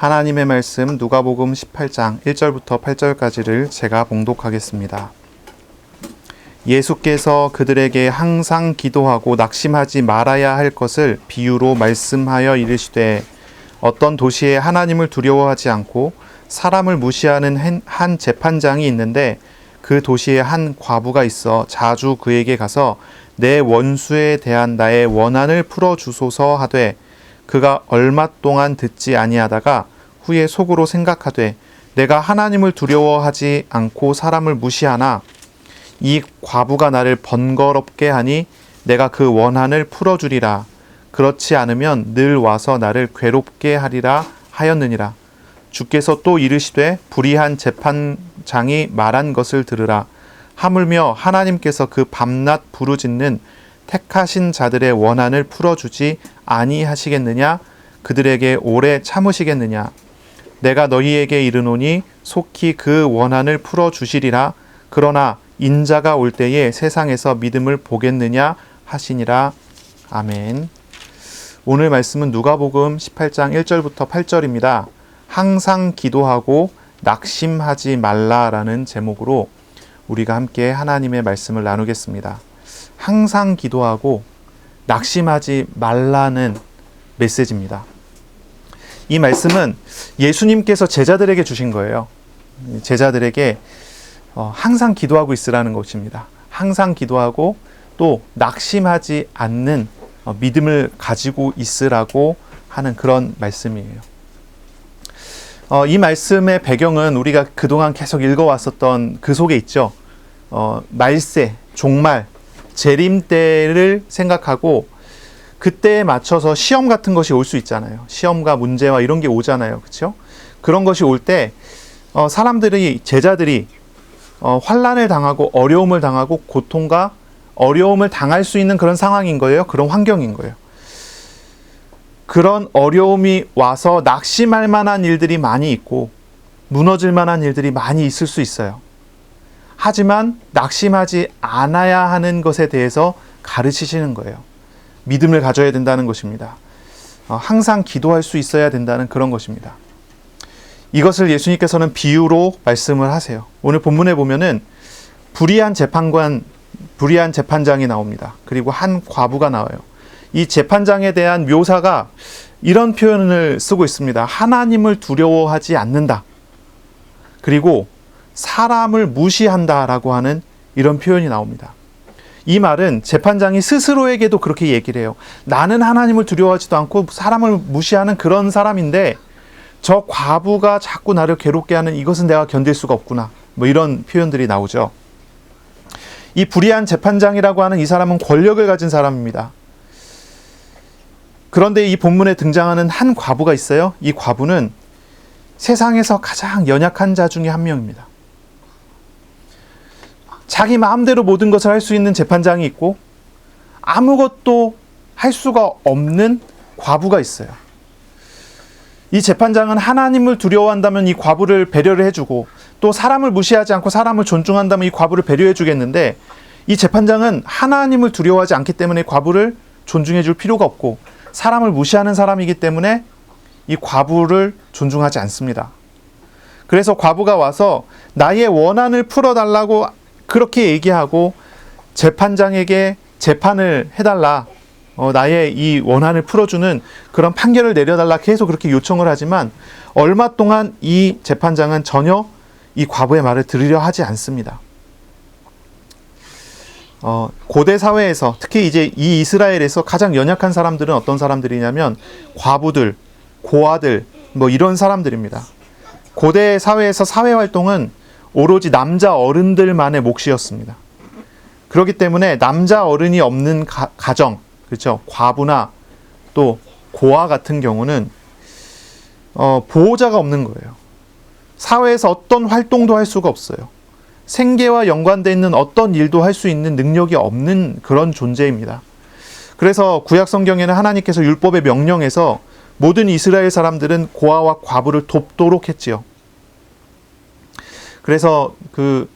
하나님의 말씀 누가복음 18장 1절부터 8절까지를 제가 봉독하겠습니다. 예수께서 그들에게 항상 기도하고 낙심하지 말아야 할 것을 비유로 말씀하여 이르시되 어떤 도시에 하나님을 두려워하지 않고 사람을 무시하는 한 재판장이 있는데 그 도시에 한 과부가 있어 자주 그에게 가서 내 원수에 대한 나의 원한을 풀어주소서 하되 그가 얼마 동안 듣지 아니하다가 후에 속으로 생각하되 내가 하나님을 두려워하지 않고 사람을 무시하나 이 과부가 나를 번거롭게 하니 내가 그 원한을 풀어주리라. 그렇지 않으면 늘 와서 나를 괴롭게 하리라 하였느니라. 주께서 또 이르시되 불의한 재판장이 말한 것을 들으라. 하물며 하나님께서 그 밤낮 부르짖는 택하신 자들의 원한을 풀어주지 아니하시겠느냐? 그들에게 오래 참으시겠느냐? 내가 너희에게 이르노니 속히 그 원한을 풀어주시리라. 그러나 인자가 올 때에 세상에서 믿음을 보겠느냐 하시니라. 아멘. 오늘 말씀은 누가복음 18장 1절부터 8절입니다. 항상 기도하고 낙심하지 말라라는 제목으로 우리가 함께 하나님의 말씀을 나누겠습니다. 항상 기도하고 낙심하지 말라는 메시지입니다. 이 말씀은 예수님께서 제자들에게 주신 거예요. 제자들에게 항상 기도하고 있으라는 것입니다. 항상 기도하고 또 낙심하지 않는 믿음을 가지고 있으라고 하는 그런 말씀이에요. 이 말씀의 배경은 우리가 그동안 계속 읽어왔었던 그 속에 있죠. 말세, 종말, 재림 때를 생각하고 그때에 맞춰서 시험 같은 것이 올 수 있잖아요. 시험과 문제와 이런 게 오잖아요. 그렇죠? 그런 것이 올 때 제자들이 환난을 당하고 어려움을 당하고 고통과 어려움을 당할 수 있는 그런 상황인 거예요. 그런 환경인 거예요. 그런 어려움이 와서 낙심할 만한 일들이 많이 있고 무너질 만한 일들이 많이 있을 수 있어요. 하지만 낙심하지 않아야 하는 것에 대해서 가르치시는 거예요. 믿음을 가져야 된다는 것입니다. 항상 기도할 수 있어야 된다는 그런 것입니다. 이것을 예수님께서는 비유로 말씀을 하세요. 오늘 본문에 보면은 불의한 재판장이 나옵니다. 그리고 한 과부가 나와요. 이 재판장에 대한 묘사가 이런 표현을 쓰고 있습니다. 하나님을 두려워하지 않는다. 그리고 사람을 무시한다라고 하는 이런 표현이 나옵니다. 이 말은 재판장이 스스로에게도 그렇게 얘기를 해요. 나는 하나님을 두려워하지도 않고 사람을 무시하는 그런 사람인데 저 과부가 자꾸 나를 괴롭게 하는 이것은 내가 견딜 수가 없구나. 뭐 이런 표현들이 나오죠. 이 불의한 재판장이라고 하는 이 사람은 권력을 가진 사람입니다. 그런데 이 본문에 등장하는 한 과부가 있어요. 이 과부는 세상에서 가장 연약한 자 중에 한 명입니다. 자기 마음대로 모든 것을 할 수 있는 재판장이 있고 아무것도 할 수가 없는 과부가 있어요. 이 재판장은 하나님을 두려워한다면 이 과부를 배려를 해주고 또 사람을 무시하지 않고 사람을 존중한다면 이 과부를 배려해 주겠는데 이 재판장은 하나님을 두려워하지 않기 때문에 과부를 존중해 줄 필요가 없고 사람을 무시하는 사람이기 때문에 이 과부를 존중하지 않습니다. 그래서 과부가 와서 나의 원한을 풀어달라고 그렇게 얘기하고 재판장에게 재판을 해달라. 나의 이 원한을 풀어주는 그런 판결을 내려달라 계속 그렇게 요청을 하지만 얼마 동안 이 재판장은 전혀 이 과부의 말을 들으려 하지 않습니다. 고대 사회에서 특히 이제 이 이스라엘에서 가장 연약한 사람들은 어떤 사람들이냐면 과부들, 고아들 뭐 이런 사람들입니다. 고대 사회에서 사회활동은 오로지 남자 어른들만의 몫이었습니다. 그렇기 때문에 남자 어른이 없는 가정, 그렇죠? 과부나 또 고아 같은 경우는 보호자가 없는 거예요. 사회에서 어떤 활동도 할 수가 없어요. 생계와 연관되어 있는 어떤 일도 할 수 있는 능력이 없는 그런 존재입니다. 그래서 구약 성경에는 하나님께서 율법에 명령해서 모든 이스라엘 사람들은 고아와 과부를 돕도록 했지요. 그래서 그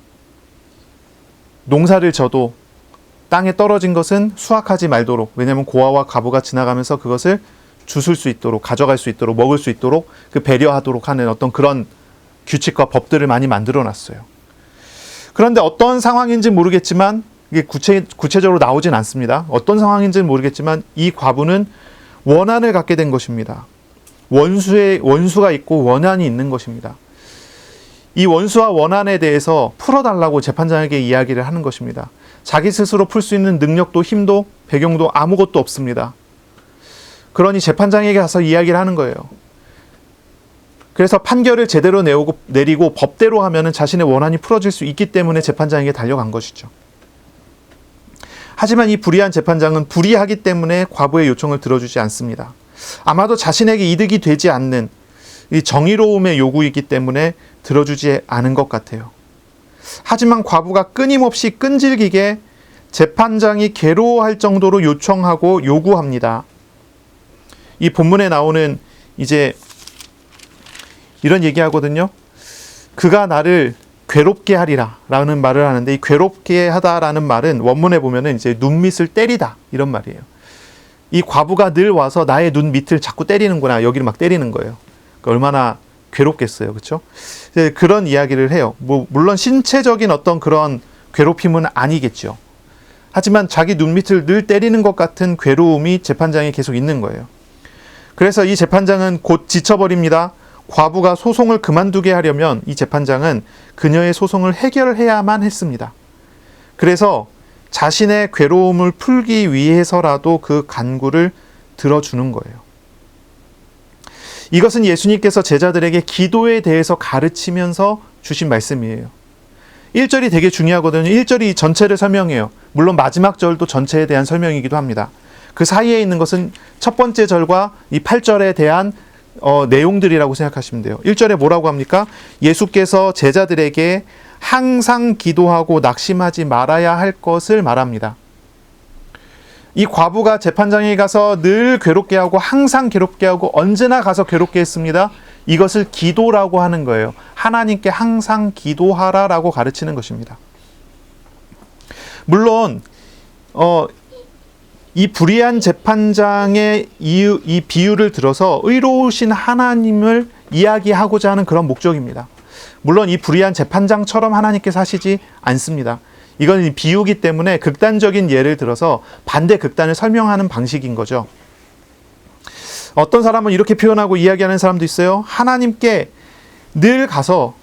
농사를 져도 땅에 떨어진 것은 수확하지 말도록, 왜냐하면 고아와 과부가 지나가면서 그것을 주술 수 있도록, 가져갈 수 있도록, 먹을 수 있도록 그 배려하도록 하는 어떤 그런 규칙과 법들을 많이 만들어 놨어요. 그런데 어떤 상황인지 모르겠지만, 이게 구체적으로 나오진 않습니다. 어떤 상황인지는 모르겠지만 이 과부는 원한을 갖게 된 것입니다. 원수가 있고 원한이 있는 것입니다. 이 원수와 원한에 대해서 풀어달라고 재판장에게 이야기를 하는 것입니다. 자기 스스로 풀 수 있는 능력도 힘도 배경도 아무것도 없습니다. 그러니 재판장에게 가서 이야기를 하는 거예요. 그래서 판결을 제대로 내리고 법대로 하면은 자신의 원한이 풀어질 수 있기 때문에 재판장에게 달려간 것이죠. 하지만 이 불의한 재판장은 불의하기 때문에 과부의 요청을 들어주지 않습니다. 아마도 자신에게 이득이 되지 않는 이 정의로움의 요구이기 때문에 들어주지 않은 것 같아요. 하지만 과부가 끊임없이 끈질기게 재판장이 괴로워할 정도로 요청하고 요구합니다. 이 본문에 나오는 이제 이런 얘기하거든요. 그가 나를 괴롭게 하리라 라는 말을 하는데, 이 괴롭게 하다라는 말은 원문에 보면은 이제 눈밑을 때리다 이런 말이에요. 이 과부가 늘 와서 나의 눈 밑을 자꾸 때리는구나, 여기를 막 때리는 거예요. 그러니까 얼마나 괴롭겠어요, 그렇죠? 그런 이야기를 해요. 물론 신체적인 어떤 그런 괴롭힘은 아니겠죠. 하지만 자기 눈 밑을 늘 때리는 것 같은 괴로움이 재판장에 계속 있는 거예요. 그래서 이 재판장은 곧 지쳐버립니다. 과부가 소송을 그만두게 하려면 이 재판장은 그녀의 소송을 해결해야만 했습니다. 그래서 자신의 괴로움을 풀기 위해서라도 그 간구를 들어주는 거예요. 이것은 예수님께서 제자들에게 기도에 대해서 가르치면서 주신 말씀이에요. 1절이 되게 중요하거든요. 1절이 전체를 설명해요. 물론 마지막 절도 전체에 대한 설명이기도 합니다. 그 사이에 있는 것은 첫 번째 절과 이 8절에 대한 내용들이라고 생각하시면 돼요. 1절에 뭐라고 합니까? 예수께서 제자들에게 항상 기도하고 낙심하지 말아야 할 것을 말합니다. 이 과부가 재판장에 가서 늘 괴롭게 하고 항상 괴롭게 하고 언제나 가서 괴롭게 했습니다. 이것을 기도라고 하는 거예요. 하나님께 항상 기도하라라고 가르치는 것입니다. 물론 이 불의한 재판장의 이 비유를 들어서 의로우신 하나님을 이야기하고자 하는 그런 목적입니다. 물론 이 불의한 재판장처럼 하나님께서 하시지 않습니다. 이건 비유기 때문에 극단적인 예를 들어서 반대 극단을 설명하는 방식인 거죠. 어떤 사람은 이렇게 표현하고 이야기하는 사람도 있어요. 하나님께 늘 가서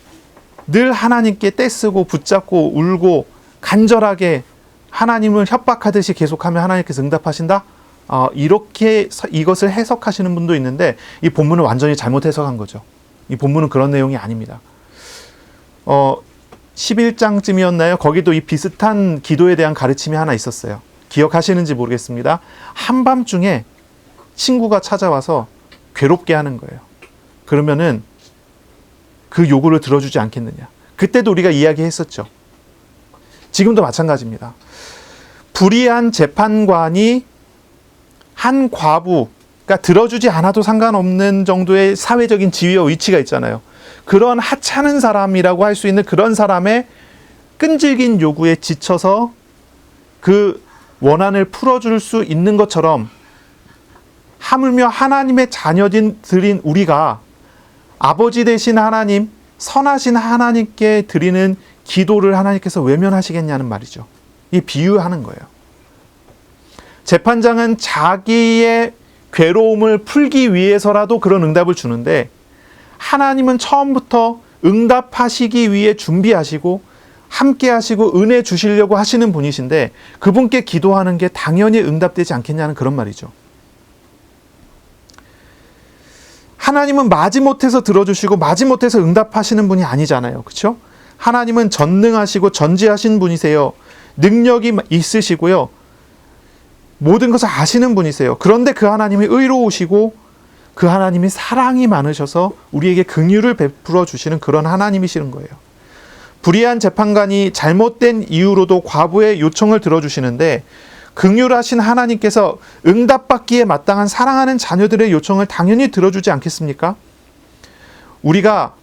늘 하나님께 떼쓰고 붙잡고 울고 간절하게 하나님을 협박하듯이 계속하면 하나님께서 응답하신다? 이렇게 이것을 해석하시는 분도 있는데 이 본문을 완전히 잘못 해석한 거죠. 이 본문은 그런 내용이 아닙니다. 11장쯤이었나요? 거기도 이 비슷한 기도에 대한 가르침이 하나 있었어요. 기억하시는지 모르겠습니다. 한밤중에 친구가 찾아와서 괴롭게 하는 거예요. 그러면은 그 요구를 들어주지 않겠느냐. 그때도 우리가 이야기했었죠. 지금도 마찬가지입니다. 불의한 재판관이 한 과부가 들어주지 않아도 상관없는 정도의 사회적인 지위와 위치가 있잖아요. 그런 하찮은 사람이라고 할 수 있는 그런 사람의 끈질긴 요구에 지쳐서 그 원한을 풀어줄 수 있는 것처럼 하물며 하나님의 자녀들인 우리가 아버지 되신 하나님, 선하신 하나님께 드리는 기도를 하나님께서 외면하시겠냐는 말이죠. 이 비유하는 거예요. 재판장은 자기의 괴로움을 풀기 위해서라도 그런 응답을 주는데 하나님은 처음부터 응답하시기 위해 준비하시고 함께 하시고 은혜 주시려고 하시는 분이신데 그분께 기도하는 게 당연히 응답되지 않겠냐는 그런 말이죠. 하나님은 마지못해서 들어주시고 마지못해서 응답하시는 분이 아니잖아요. 그렇죠? 하나님은 전능하시고 전지하신 분이세요. 능력이 있으시고요. 모든 것을 아시는 분이세요. 그런데 그 하나님이 의로우시고 그 하나님이 사랑이 많으셔서 우리에게 긍휼을 베풀어 주시는 그런 하나님이시는 거예요. 불의한 재판관이 잘못된 이유로도 과부의 요청을 들어주시는데 긍휼하신 하나님께서 응답받기에 마땅한 사랑하는 자녀들의 요청을 당연히 들어주지 않겠습니까? 우리가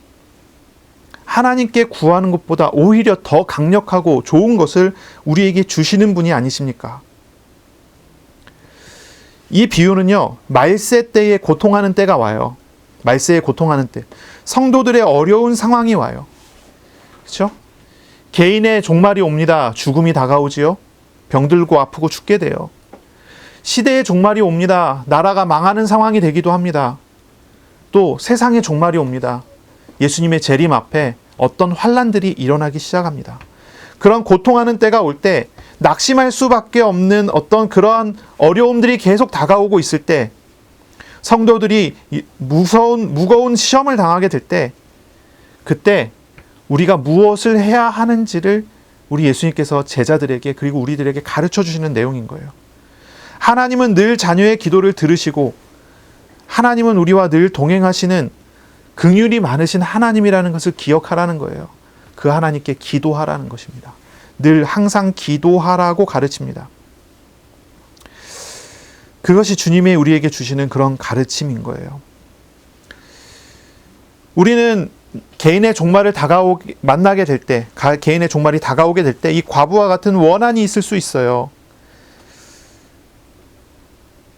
하나님께 구하는 것보다 오히려 더 강력하고 좋은 것을 우리에게 주시는 분이 아니십니까? 이 비유는요, 말세 때에 고통하는 때가 와요. 말세에 고통하는 때. 성도들의 어려운 상황이 와요. 그렇죠? 개인의 종말이 옵니다. 죽음이 다가오지요. 병들고 아프고 죽게 돼요. 시대의 종말이 옵니다. 나라가 망하는 상황이 되기도 합니다. 또 세상의 종말이 옵니다. 예수님의 재림 앞에 어떤 환난들이 일어나기 시작합니다. 그런 고통하는 때가 올 때 낙심할 수밖에 없는 어떤 그러한 어려움들이 계속 다가오고 있을 때, 성도들이 무거운 시험을 당하게 될 때, 그때 우리가 무엇을 해야 하는지를 우리 예수님께서 제자들에게 그리고 우리들에게 가르쳐 주시는 내용인 거예요. 하나님은 늘 자녀의 기도를 들으시고 하나님은 우리와 늘 동행하시는 긍휼이 많으신 하나님이라는 것을 기억하라는 거예요. 그 하나님께 기도하라는 것입니다. 늘 항상 기도하라고 가르칩니다. 그것이 주님이 우리에게 주시는 그런 가르침인 거예요. 우리는 개인의 종말을 만나게 될 때, 개인의 종말이 다가오게 될 때 이 과부와 같은 원한이 있을 수 있어요.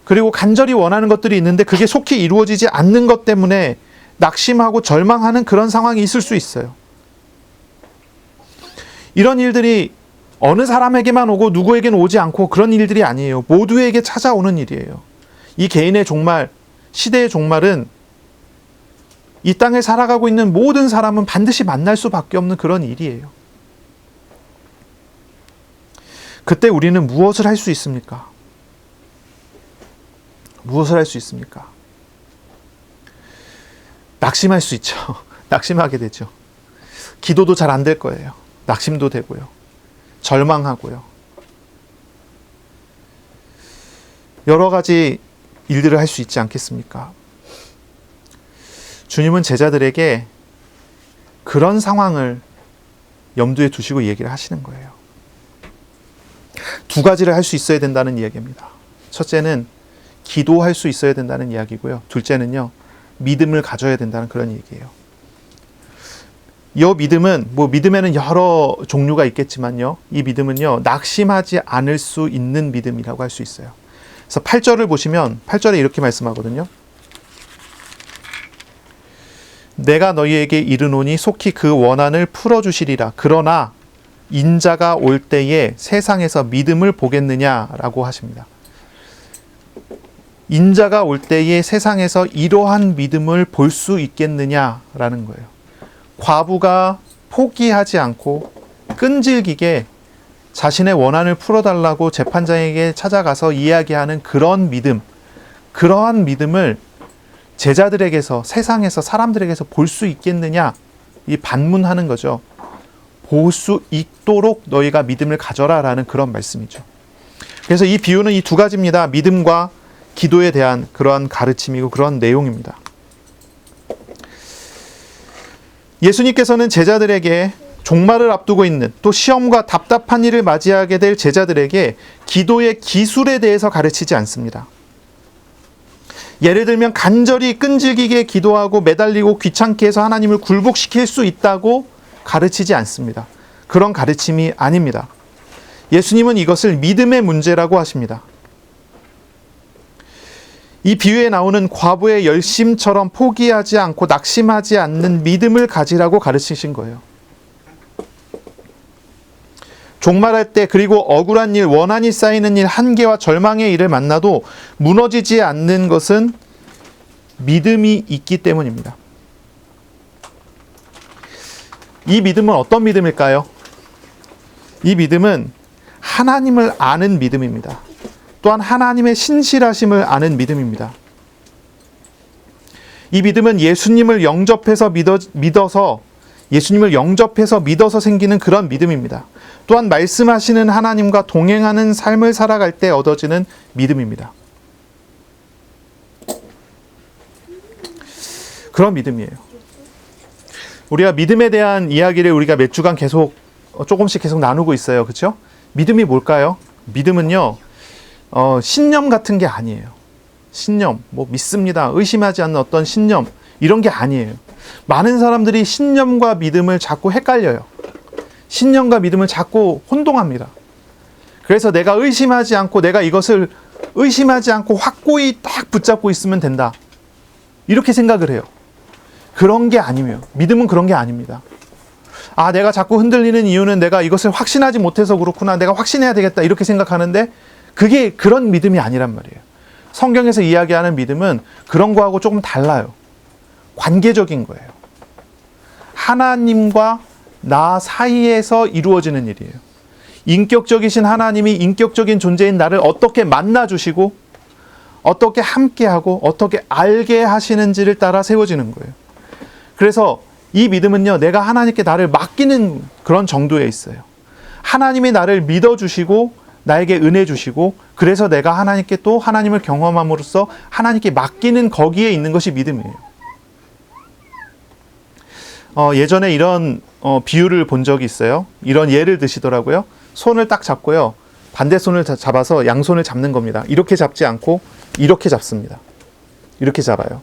그리고 간절히 원하는 것들이 있는데 그게 속히 이루어지지 않는 것 때문에 낙심하고 절망하는 그런 상황이 있을 수 있어요. 이런 일들이 어느 사람에게만 오고 누구에게는 오지 않고 그런 일들이 아니에요. 모두에게 찾아오는 일이에요. 이 개인의 종말, 시대의 종말은 이 땅에 살아가고 있는 모든 사람은 반드시 만날 수밖에 없는 그런 일이에요. 그때 우리는 무엇을 할 수 있습니까? 무엇을 할 수 있습니까? 낙심할 수 있죠. 낙심하게 되죠. 기도도 잘 안 될 거예요. 낙심도 되고요. 절망하고요. 여러 가지 일들을 할 수 있지 않겠습니까? 주님은 제자들에게 그런 상황을 염두에 두시고 얘기를 하시는 거예요. 두 가지를 할 수 있어야 된다는 이야기입니다. 첫째는 기도할 수 있어야 된다는 이야기고요. 둘째는요, 믿음을 가져야 된다는 그런 얘기예요. 이 믿음은 믿음에는 여러 종류가 있겠지만요, 이 믿음은요, 낙심하지 않을 수 있는 믿음이라고 할 수 있어요. 그래서 8절을 보시면 8절에 이렇게 말씀하거든요. 내가 너희에게 이르노니 속히 그 원한을 풀어주시리라. 그러나 인자가 올 때에 세상에서 믿음을 보겠느냐라고 하십니다. 인자가 올 때에 세상에서 이러한 믿음을 볼 수 있겠느냐라는 거예요. 과부가 포기하지 않고 끈질기게 자신의 원한을 풀어달라고 재판장에게 찾아가서 이야기하는 그런 믿음, 그러한 믿음을 제자들에게서, 세상에서, 사람들에게서 볼 수 있겠느냐, 이 반문하는 거죠. 볼 수 있도록 너희가 믿음을 가져라 라는 그런 말씀이죠. 그래서 이 비유는 이 두 가지입니다. 믿음과 기도에 대한 그러한 가르침이고 그러한 내용입니다. 예수님께서는 제자들에게 종말을 앞두고 있는, 또 시험과 답답한 일을 맞이하게 될 제자들에게 기도의 기술에 대해서 가르치지 않습니다. 예를 들면 간절히 끈질기게 기도하고 매달리고 귀찮게 해서 하나님을 굴복시킬 수 있다고 가르치지 않습니다. 그런 가르침이 아닙니다. 예수님은 이것을 믿음의 문제라고 하십니다. 이 비유에 나오는 과부의 열심처럼 포기하지 않고 낙심하지 않는 믿음을 가지라고 가르치신 거예요. 종말할 때, 그리고 억울한 일, 원한이 쌓이는 일, 한계와 절망의 일을 만나도 무너지지 않는 것은 믿음이 있기 때문입니다. 이 믿음은 어떤 믿음일까요? 이 믿음은 하나님을 아는 믿음입니다. 또한 하나님의 신실하심을 아는 믿음입니다. 이 믿음은 예수님을 영접해서 믿어서 생기는 그런 믿음입니다. 또한 말씀하시는 하나님과 동행하는 삶을 살아갈 때 얻어지는 믿음입니다. 그런 믿음이에요. 우리가 믿음에 대한 이야기를 우리가 몇 주간 조금씩 나누고 있어요. 그렇죠? 믿음이 뭘까요? 믿음은요, 신념 같은 게 아니에요. 신념, 믿습니다, 의심하지 않는 어떤 신념, 이런 게 아니에요. 많은 사람들이 신념과 믿음을 자꾸 헷갈려요. 신념과 믿음을 자꾸 혼동합니다. 그래서 내가 의심하지 않고 내가 이것을 의심하지 않고 확고히 딱 붙잡고 있으면 된다. 이렇게 생각을 해요. 그런 게 아니며, 믿음은 그런 게 아닙니다. 아, 내가 자꾸 흔들리는 이유는 내가 이것을 확신하지 못해서 그렇구나. 내가 확신해야 되겠다. 이렇게 생각하는데 그게 그런 믿음이 아니란 말이에요. 성경에서 이야기하는 믿음은 그런 거하고 조금 달라요. 관계적인 거예요. 하나님과 나 사이에서 이루어지는 일이에요. 인격적이신 하나님이 인격적인 존재인 나를 어떻게 만나주시고 어떻게 함께하고 어떻게 알게 하시는지를 따라 세워지는 거예요. 그래서 이 믿음은요, 내가 하나님께 나를 맡기는 그런 정도에 있어요. 하나님이 나를 믿어주시고 나에게 은혜 주시고 그래서 내가 하나님께 또 하나님을 경험함으로써 하나님께 맡기는 거기에 있는 것이 믿음이에요. 예전에 이런 비유를 본 적이 있어요. 이런 예를 드시더라고요. 손을 딱 잡고요, 반대 손을 잡아서 양손을 잡는 겁니다. 이렇게 잡지 않고 이렇게 잡습니다. 이렇게 잡아요.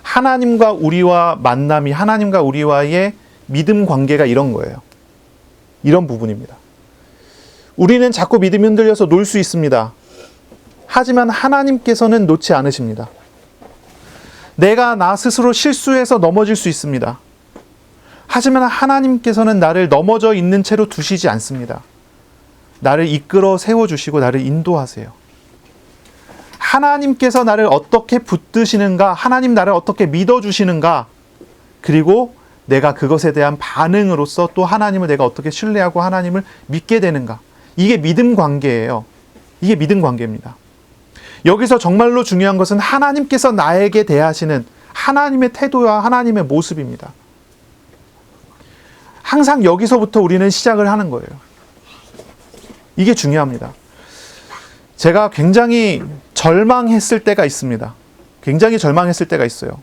하나님과 우리와 만남이, 하나님과 우리와의 믿음 관계가 이런 거예요. 이런 부분입니다. 우리는 자꾸 믿음이 흔들려서 놓을 수 있습니다. 하지만 하나님께서는 놓지 않으십니다. 내가 나 스스로 실수해서 넘어질 수 있습니다. 하지만 하나님께서는 나를 넘어져 있는 채로 두시지 않습니다. 나를 이끌어 세워주시고 나를 인도하세요. 하나님께서 나를 어떻게 붙드시는가, 하나님 나를 어떻게 믿어주시는가, 그리고 내가 그것에 대한 반응으로서 또 하나님을 내가 어떻게 신뢰하고 하나님을 믿게 되는가. 이게 믿음 관계예요. 이게 믿음 관계입니다. 여기서 정말로 중요한 것은 하나님께서 나에게 대하시는 하나님의 태도와 하나님의 모습입니다. 항상 여기서부터 우리는 시작을 하는 거예요. 이게 중요합니다. 제가 굉장히 절망했을 때가 있습니다. 굉장히 절망했을 때가 있어요.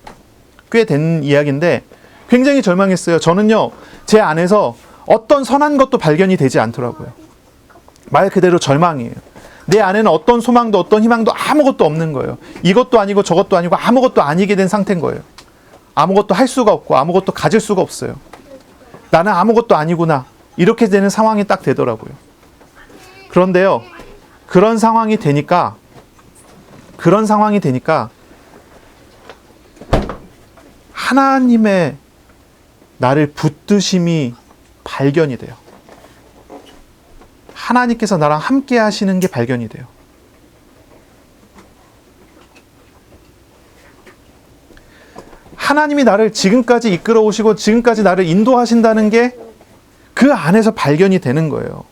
꽤 된 이야기인데 굉장히 절망했어요. 저는요, 제 안에서 어떤 선한 것도 발견이 되지 않더라고요. 말 그대로 절망이에요. 내 안에는 어떤 소망도 어떤 희망도 아무것도 없는 거예요. 이것도 아니고 저것도 아니고 아무것도 아니게 된 상태인 거예요. 아무것도 할 수가 없고 아무것도 가질 수가 없어요. 나는 아무것도 아니구나. 이렇게 되는 상황이 딱 되더라고요. 그런데요, 그런 상황이 되니까 하나님의 나를 붙드심이 발견이 돼요. 하나님께서 나랑 함께 하시는 게 발견이 돼요. 하나님이 나를 지금까지 이끌어 오시고 지금까지 나를 인도하신다는 게 그 안에서 발견이 되는 거예요.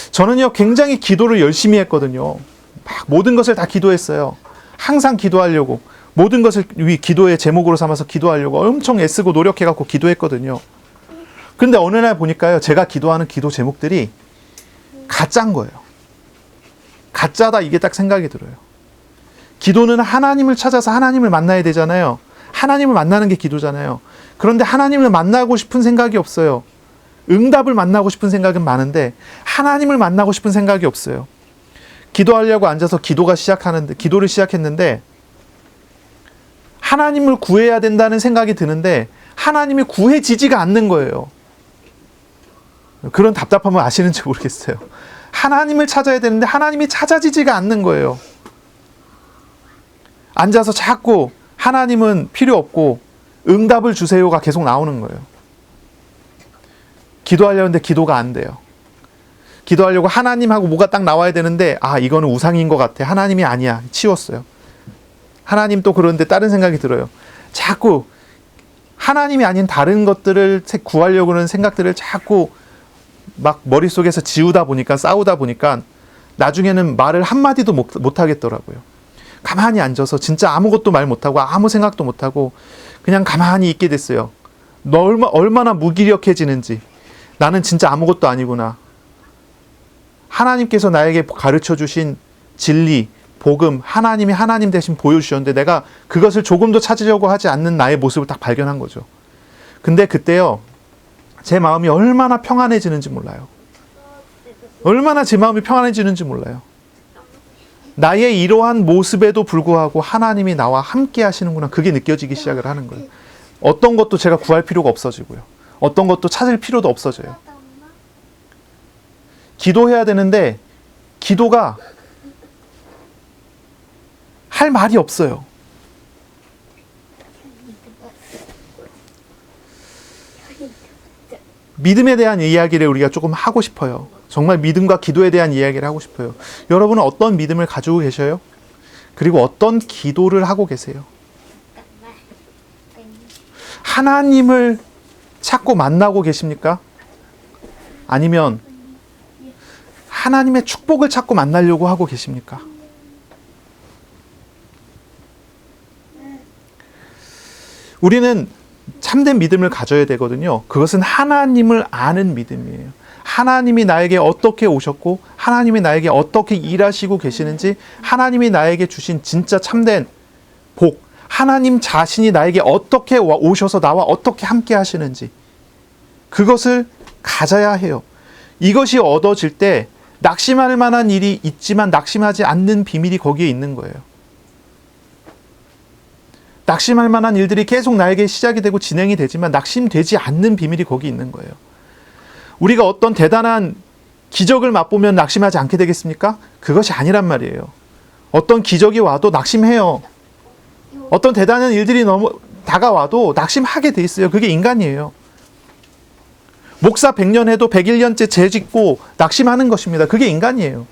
저는요, 굉장히 기도를 열심히 했거든요. 막 모든 것을 다 기도했어요. 항상 기도하려고, 모든 것을 기도의 제목으로 삼아서 기도하려고 엄청 애쓰고 노력해갖고 기도했거든요. 근데 어느 날 보니까요, 제가 기도하는 기도 제목들이 가짜인 거예요. 가짜다, 이게 딱 생각이 들어요. 기도는 하나님을 찾아서 하나님을 만나야 되잖아요. 하나님을 만나는 게 기도잖아요. 그런데 하나님을 만나고 싶은 생각이 없어요. 응답을 만나고 싶은 생각은 많은데 하나님을 만나고 싶은 생각이 없어요. 기도하려고 앉아서 기도를 시작했는데 하나님을 구해야 된다는 생각이 드는데 하나님이 구해지지가 않는 거예요. 그런 답답함을 아시는지 모르겠어요. 하나님을 찾아야 되는데 하나님이 찾아지지가 않는 거예요. 앉아서 자꾸 하나님은 필요 없고 응답을 주세요가 계속 나오는 거예요. 기도하려는데 기도가 안 돼요. 기도하려고 하나님하고 뭐가 딱 나와야 되는데 이거는 우상인 것 같아. 하나님이 아니야. 치웠어요. 하나님 또 그러는데 다른 생각이 들어요. 자꾸 하나님이 아닌 다른 것들을 구하려고 하는 생각들을 자꾸 막 머릿속에서 지우다 보니까, 싸우다 보니까 나중에는 말을 한마디도 못 하겠더라고요. 가만히 앉아서 진짜 아무것도 말 못하고 아무 생각도 못하고 그냥 가만히 있게 됐어요. 얼마나 무기력해지는지. 나는 진짜 아무것도 아니구나. 하나님께서 나에게 가르쳐 주신 진리, 복음, 하나님이 하나님 대신 보여주셨는데 내가 그것을 조금도 찾으려고 하지 않는 나의 모습을 딱 발견한 거죠. 근데 그때요, 제 마음이 얼마나 평안해지는지 몰라요. 얼마나 제 마음이 평안해지는지 몰라요. 나의 이러한 모습에도 불구하고 하나님이 나와 함께 하시는구나. 그게 느껴지기 시작을 하는 거예요. 어떤 것도 제가 구할 필요가 없어지고요. 어떤 것도 찾을 필요도 없어져요. 기도해야 되는데 기도가 할 말이 없어요. 믿음에 대한 이야기를 우리가 조금 하고 싶어요. 정말 믿음과 기도에 대한 이야기를 하고 싶어요. 여러분은 어떤 믿음을 가지고 계셔요? 그리고 어떤 기도를 하고 계세요? 하나님을 찾고 만나고 계십니까? 아니면 하나님의 축복을 찾고 만나려고 하고 계십니까? 우리는 참된 믿음을 가져야 되거든요. 그것은 하나님을 아는 믿음이에요. 하나님이 나에게 어떻게 오셨고 하나님이 나에게 어떻게 일하시고 계시는지, 하나님이 나에게 주신 진짜 참된 복, 하나님 자신이 나에게 어떻게 오셔서 나와 어떻게 함께 하시는지, 그것을 가져야 해요. 이것이 얻어질 때 낙심할 만한 일이 있지만 낙심하지 않는 비밀이 거기에 있는 거예요. 낙심할 만한 일들이 계속 나에게 시작이 되고 진행이 되지만 낙심되지 않는 비밀이 거기 있는 거예요. 우리가 어떤 대단한 기적을 맛보면 낙심하지 않게 되겠습니까? 그것이 아니란 말이에요. 어떤 기적이 와도 낙심해요. 어떤 대단한 일들이 너무 다가와도 낙심하게 돼 있어요. 그게 인간이에요. 목사 100년 해도 101년째 재짓고 낙심하는 것입니다. 그게 인간이에요.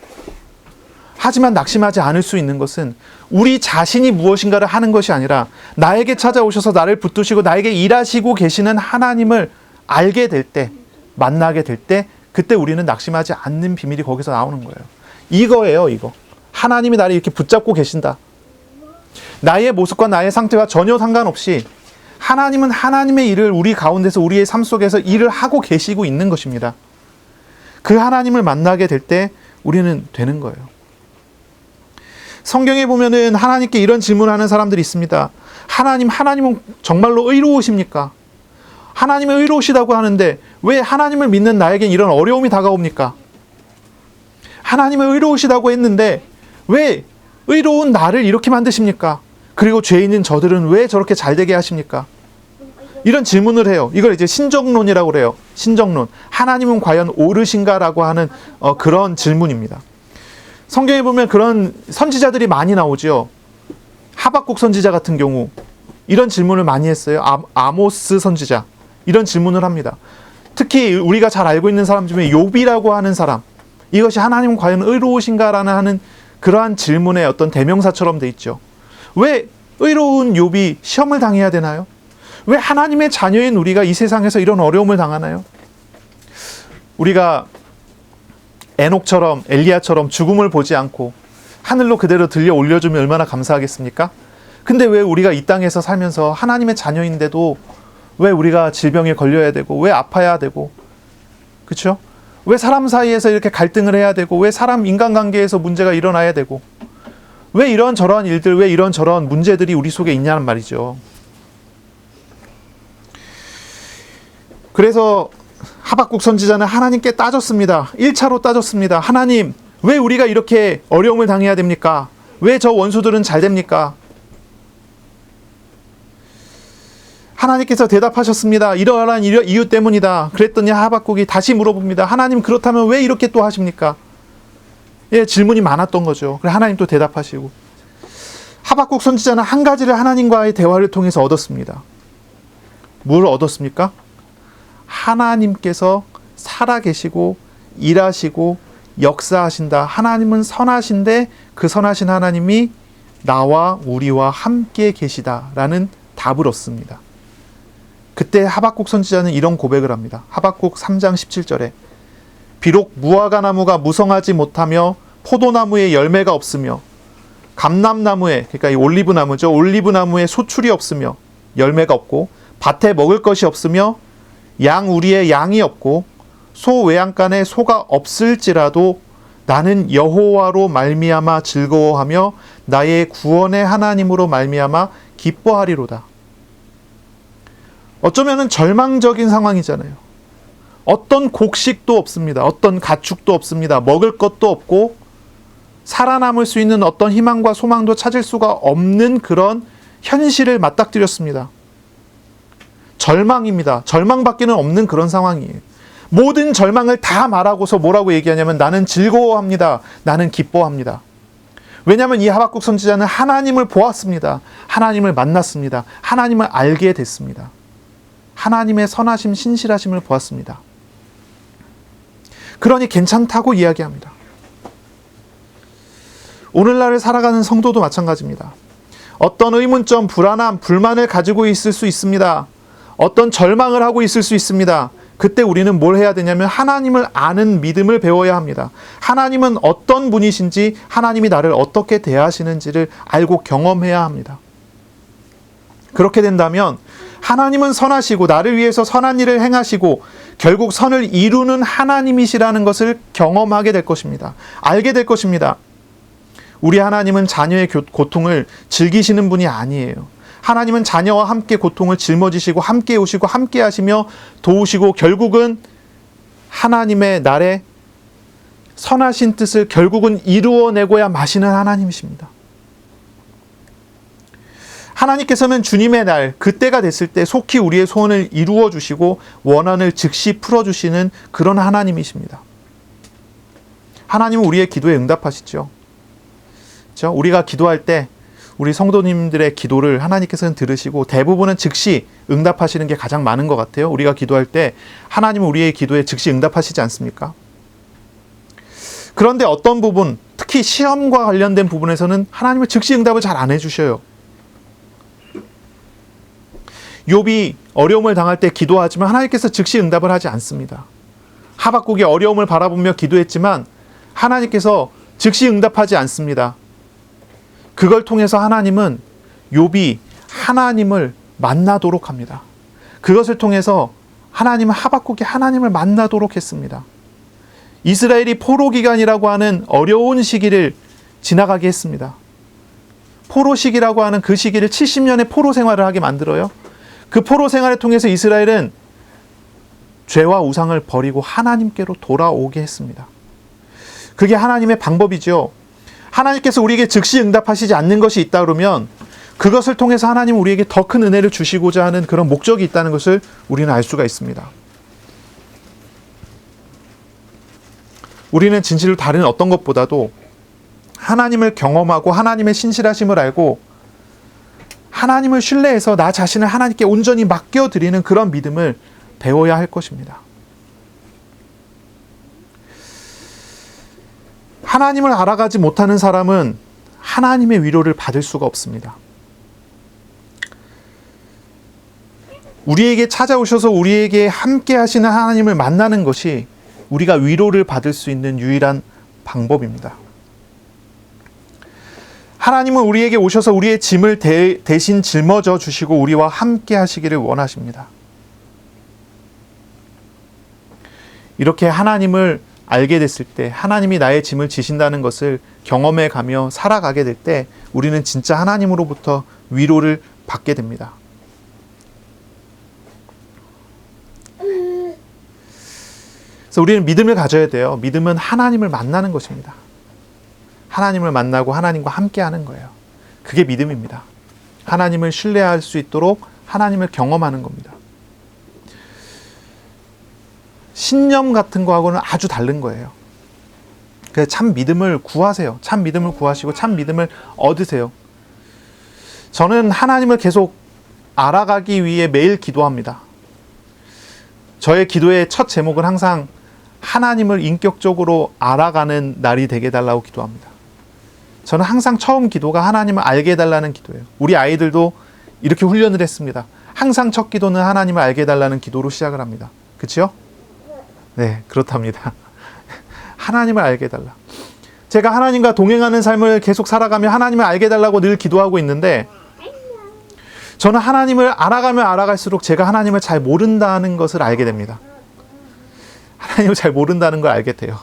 하지만 낙심하지 않을 수 있는 것은 우리 자신이 무엇인가를 하는 것이 아니라 나에게 찾아오셔서 나를 붙드시고 나에게 일하시고 계시는 하나님을 알게 될 때, 만나게 될 때, 그때 우리는 낙심하지 않는 비밀이 거기서 나오는 거예요. 이거예요, 이거. 하나님이 나를 이렇게 붙잡고 계신다. 나의 모습과 나의 상태와 전혀 상관없이 하나님은 하나님의 일을 우리 가운데서, 우리의 삶 속에서 일을 하고 계시고 있는 것입니다. 그 하나님을 만나게 될 때 우리는 되는 거예요. 성경에 보면은 하나님께 이런 질문하는 사람들이 있습니다. 하나님은 정말로 의로우십니까? 하나님은 의로우시다고 하는데 왜 하나님을 믿는 나에겐 이런 어려움이 다가옵니까? 하나님은 의로우시다고 했는데 왜 의로운 나를 이렇게 만드십니까? 그리고 죄 있는 저들은 왜 저렇게 잘되게 하십니까? 이런 질문을 해요. 이걸 이제 신정론이라고 그래요. 신정론. 하나님은 과연 옳으신가라고 하는 그런 질문입니다. 성경에 보면 그런 선지자들이 많이 나오죠. 하박국 선지자 같은 경우 이런 질문을 많이 했어요. 아모스 선지자 이런 질문을 합니다. 특히 우리가 잘 알고 있는 사람 중에 욥이라고 하는 사람, 이것이 하나님은 과연 의로우신가라는 하는 그러한 질문의 어떤 대명사처럼 돼 있죠. 왜 의로운 욥이 시험을 당해야 되나요? 왜 하나님의 자녀인 우리가 이 세상에서 이런 어려움을 당하나요? 우리가 에녹처럼, 엘리야처럼 죽음을 보지 않고 하늘로 그대로 들려 올려주면 얼마나 감사하겠습니까? 근데 왜 우리가 이 땅에서 살면서 하나님의 자녀인데도 왜 우리가 질병에 걸려야 되고, 왜 아파야 되고, 그렇죠? 왜 사람 사이에서 이렇게 갈등을 해야 되고, 왜 사람 인간관계에서 문제가 일어나야 되고, 왜 이런 저런 일들, 왜 이런 저런 문제들이 우리 속에 있냐는 말이죠. 그래서 하박국 선지자는 하나님께 따졌습니다. 1차로 따졌습니다. 하나님, 왜 우리가 이렇게 어려움을 당해야 됩니까? 왜 저 원수들은 잘 됩니까? 하나님께서 대답하셨습니다. 이러한 이유 때문이다. 그랬더니 하박국이 다시 물어봅니다. 하나님, 그렇다면 왜 이렇게 또 하십니까? 예, 질문이 많았던 거죠. 그래 하나님 또 대답하시고, 하박국 선지자는 한 가지를 하나님과의 대화를 통해서 얻었습니다. 뭘 얻었습니까? 하나님께서 살아계시고 일하시고 역사하신다. 하나님은 선하신데 그 선하신 하나님이 나와 우리와 함께 계시다라는 답을 얻습니다. 그때 하박국 선지자는 이런 고백을 합니다. 하박국 3장 17절에 비록 무화과 나무가 무성하지 못하며 포도나무에 열매가 없으며 감람나무에, 그러니까 이 올리브 나무죠. 올리브 나무에 소출이 없으며 열매가 없고 밭에 먹을 것이 없으며 양 우리의 양이 없고 소 외양간에 소가 없을지라도 나는 여호와로 말미암아 즐거워하며 나의 구원의 하나님으로 말미암아 기뻐하리로다. 어쩌면은 절망적인 상황이잖아요. 어떤 곡식도 없습니다. 어떤 가축도 없습니다. 먹을 것도 없고 살아남을 수 있는 어떤 희망과 소망도 찾을 수가 없는 그런 현실을 맞닥뜨렸습니다. 절망입니다. 절망밖에는 없는 그런 상황이에요. 모든 절망을 다 말하고서 뭐라고 얘기하냐면 나는 즐거워합니다. 나는 기뻐합니다. 왜냐하면 이 하박국 선지자는 하나님을 보았습니다. 하나님을 만났습니다. 하나님을 알게 됐습니다. 하나님의 선하심, 신실하심을 보았습니다. 그러니 괜찮다고 이야기합니다. 오늘날을 살아가는 성도도 마찬가지입니다. 어떤 의문점, 불안함, 불만을 가지고 있을 수 있습니다. 어떤 절망을 하고 있을 수 있습니다. 그때 우리는 뭘 해야 되냐면 하나님을 아는 믿음을 배워야 합니다. 하나님은 어떤 분이신지, 하나님이 나를 어떻게 대하시는지를 알고 경험해야 합니다. 그렇게 된다면 하나님은 선하시고 나를 위해서 선한 일을 행하시고 결국 선을 이루는 하나님이시라는 것을 경험하게 될 것입니다. 알게 될 것입니다. 우리 하나님은 자녀의 고통을 즐기시는 분이 아니에요. 하나님은 자녀와 함께 고통을 짊어지시고 함께 오시고 함께 하시며 도우시고 결국은 하나님의 날에 선하신 뜻을 결국은 이루어내고야 마시는 하나님이십니다. 하나님께서는 주님의 날, 그때가 됐을 때 속히 우리의 소원을 이루어 주시고 원한을 즉시 풀어주시는 그런 하나님이십니다. 하나님은 우리의 기도에 응답하시죠. 그렇죠? 우리가 기도할 때 우리 성도님들의 기도를 하나님께서는 들으시고 대부분은 즉시 응답하시는 게 가장 많은 것 같아요. 우리가 기도할 때 하나님은 우리의 기도에 즉시 응답하시지 않습니까? 그런데 어떤 부분, 특히 시험과 관련된 부분에서는 하나님은 즉시 응답을 잘 안 해주셔요. 욥이 어려움을 당할 때 기도하지만 하나님께서 즉시 응답을 하지 않습니다. 하박국이 어려움을 바라보며 기도했지만 하나님께서 즉시 응답하지 않습니다. 그걸 통해서 하나님은 욥이 하나님을 만나도록 합니다. 그것을 통해서 하나님은 하박국이 하나님을 만나도록 했습니다. 이스라엘이 포로 기간이라고 하는 어려운 시기를 지나가게 했습니다. 포로 시기라고 하는 그 시기를 70년의 포로 생활을 하게 만들어요. 그 포로 생활을 통해서 이스라엘은 죄와 우상을 버리고 하나님께로 돌아오게 했습니다. 그게 하나님의 방법이죠. 하나님께서 우리에게 즉시 응답하시지 않는 것이 있다 그러면 그것을 통해서 하나님은 우리에게 더 큰 은혜를 주시고자 하는 그런 목적이 있다는 것을 우리는 알 수가 있습니다. 우리는 진실로 다른 어떤 것보다도 하나님을 경험하고 하나님의 신실하심을 알고 하나님을 신뢰해서 나 자신을 하나님께 온전히 맡겨드리는 그런 믿음을 배워야 할 것입니다. 하나님을 알아가지 못하는 사람은 하나님의 위로를 받을 수가 없습니다. 우리에게 찾아오셔서 우리에게 함께 하시는 하나님을 만나는 것이 우리가 위로를 받을 수 있는 유일한 방법입니다. 하나님은 우리에게 오셔서 우리의 짐을 대신 짊어져 주시고 우리와 함께 하시기를 원하십니다. 이렇게 하나님을 알게 됐을 때, 하나님이 나의 짐을 지신다는 것을 경험해 가며 살아가게 될 때 우리는 진짜 하나님으로부터 위로를 받게 됩니다. 그래서 우리는 믿음을 가져야 돼요. 믿음은 하나님을 만나는 것입니다. 하나님을 만나고 하나님과 함께 하는 거예요. 그게 믿음입니다. 하나님을 신뢰할 수 있도록 하나님을 경험하는 겁니다. 신념 같은 거하고는 아주 다른 거예요. 그래서 참 믿음을 구하세요. 참 믿음을 구하시고 참 믿음을 얻으세요. 저는 하나님을 계속 알아가기 위해 매일 기도합니다. 저의 기도의 첫 제목은 항상 하나님을 인격적으로 알아가는 날이 되게 해달라고 기도합니다. 저는 항상 처음 기도가 하나님을 알게 해달라는 기도예요. 우리 아이들도 이렇게 훈련을 했습니다. 항상 첫 기도는 하나님을 알게 해달라는 기도로 시작을 합니다. 그렇죠? 네, 그렇답니다. 하나님을 알게 해달라. 제가 하나님과 동행하는 삶을 계속 살아가며 하나님을 알게 해달라고 늘 기도하고 있는데 저는 하나님을 알아가면 알아갈수록 제가 하나님을 잘 모른다는 것을 알게 됩니다. 하나님을 잘 모른다는 걸 알게 돼요.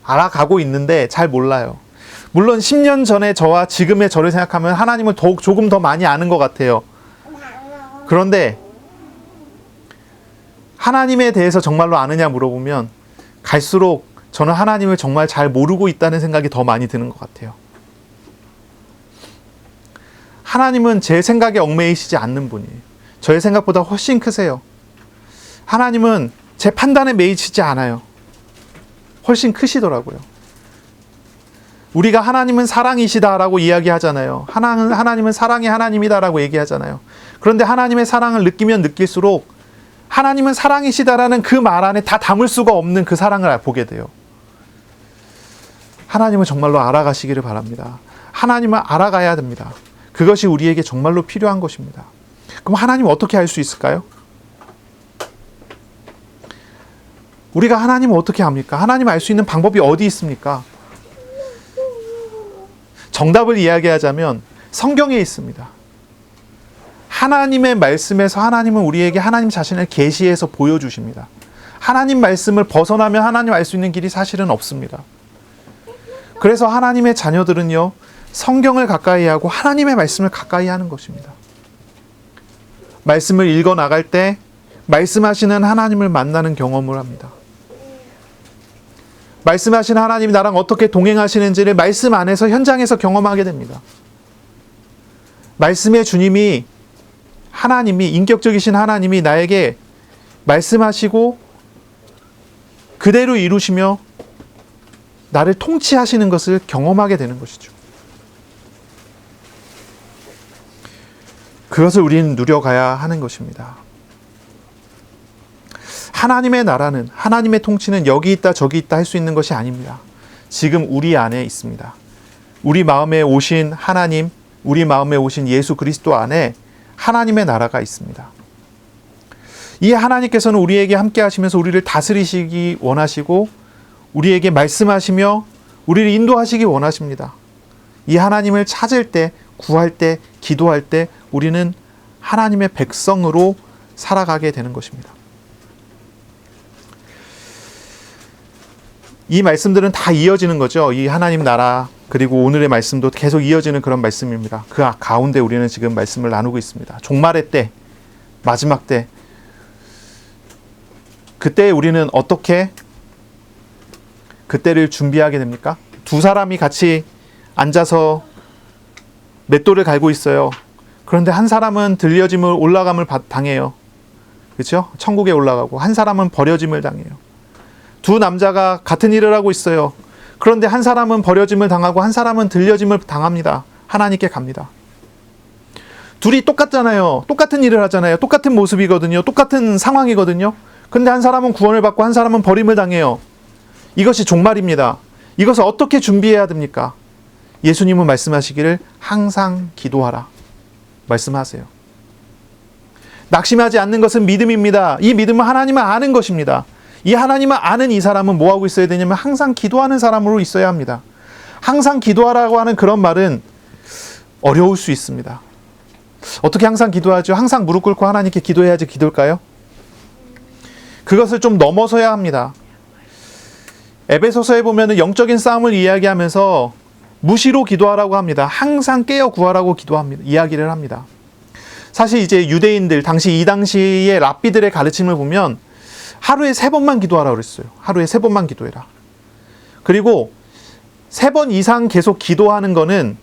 알아가고 있는데 잘 몰라요. 물론 10년 전에 저와 지금의 저를 생각하면 하나님을 조금 더 많이 아는 것 같아요. 그런데 하나님에 대해서 정말로 아느냐 물어보면 갈수록 저는 하나님을 정말 잘 모르고 있다는 생각이 더 많이 드는 것 같아요. 하나님은 제 생각에 얽매이시지 않는 분이에요. 저의 생각보다 훨씬 크세요. 하나님은 제 판단에 매이치지 않아요. 훨씬 크시더라고요. 우리가 하나님은 사랑이시다라고 이야기하잖아요. 하나님은 사랑의 하나님이다라고 얘기하잖아요. 그런데 하나님의 사랑을 느끼면 느낄수록 하나님은 사랑이시다라는 그 말 안에 다 담을 수가 없는 그 사랑을 보게 돼요. 하나님을 정말로 알아가시기를 바랍니다. 하나님을 알아가야 됩니다. 그것이 우리에게 정말로 필요한 것입니다. 그럼 하나님 어떻게 알 수 있을까요? 우리가 하나님을 어떻게 압니까? 하나님 알 수 있는 방법이 어디 있습니까? 정답을 이야기하자면 성경에 있습니다. 하나님의 말씀에서 하나님은 우리에게 하나님 자신을 계시해서 보여주십니다. 하나님 말씀을 벗어나면 하나님 알 수 있는 길이 사실은 없습니다. 그래서 하나님의 자녀들은요, 성경을 가까이 하고 하나님의 말씀을 가까이 하는 것입니다. 말씀을 읽어 나갈 때 말씀하시는 하나님을 만나는 경험을 합니다. 말씀하시는 하나님이 나랑 어떻게 동행하시는지를 말씀 안에서 현장에서 경험하게 됩니다. 말씀의 주님이, 하나님이, 인격적이신 하나님이 나에게 말씀하시고 그대로 이루시며 나를 통치하시는 것을 경험하게 되는 것이죠. 그것을 우리는 누려가야 하는 것입니다. 하나님의 나라는, 하나님의 통치는 여기 있다 저기 있다 할 수 있는 것이 아닙니다. 지금 우리 안에 있습니다. 우리 마음에 오신 하나님, 우리 마음에 오신 예수 그리스도 안에 하나님의 나라가 있습니다. 이 하나님께서는 우리에게 함께 하시면서 우리를 다스리시기 원하시고 우리에게 말씀하시며 우리를 인도하시기 원하십니다. 이 하나님을 찾을 때, 구할 때, 기도할 때 우리는 하나님의 백성으로 살아가게 되는 것입니다. 이 말씀들은 다 이어지는 거죠. 이 하나님 나라, 그리고 오늘의 말씀도 계속 이어지는 그런 말씀입니다. 그 가운데 우리는 지금 말씀을 나누고 있습니다. 종말의 때, 마지막 때, 그때 우리는 어떻게 그때를 준비하게 됩니까? 두 사람이 같이 앉아서 맷돌을 갈고 있어요. 그런데 한 사람은 들려짐을, 올라감을 당해요. 그렇죠? 천국에 올라가고 한 사람은 버려짐을 당해요. 두 남자가 같은 일을 하고 있어요. 그런데 한 사람은 버려짐을 당하고 한 사람은 들려짐을 당합니다. 하나님께 갑니다. 둘이 똑같잖아요. 똑같은 일을 하잖아요. 똑같은 모습이거든요. 똑같은 상황이거든요. 근데 한 사람은 구원을 받고 한 사람은 버림을 당해요. 이것이 종말입니다. 이것을 어떻게 준비해야 됩니까? 예수님은 말씀하시기를 항상 기도하라 말씀하세요. 낙심하지 않는 것은 믿음입니다. 이 믿음은 하나님을 아는 것입니다. 이 하나님을 아는 이 사람은 뭐하고 있어야 되냐면 항상 기도하는 사람으로 있어야 합니다. 항상 기도하라고 하는 그런 말은 어려울 수 있습니다. 어떻게 항상 기도하죠? 항상 무릎 꿇고 하나님께 기도해야지 기도일까요? 그것을 좀 넘어서야 합니다. 에베소서에 보면 영적인 싸움을 이야기하면서 무시로 기도하라고 합니다. 항상 깨어 구하라고 기도합니다. 이야기를 합니다. 사실 이제 유대인들, 이 당시의 랍비들의 가르침을 보면 하루에 3번만 기도하라고 그랬어요. 하루에 3번만 기도해라. 그리고 3번 이상 계속 기도하는 거는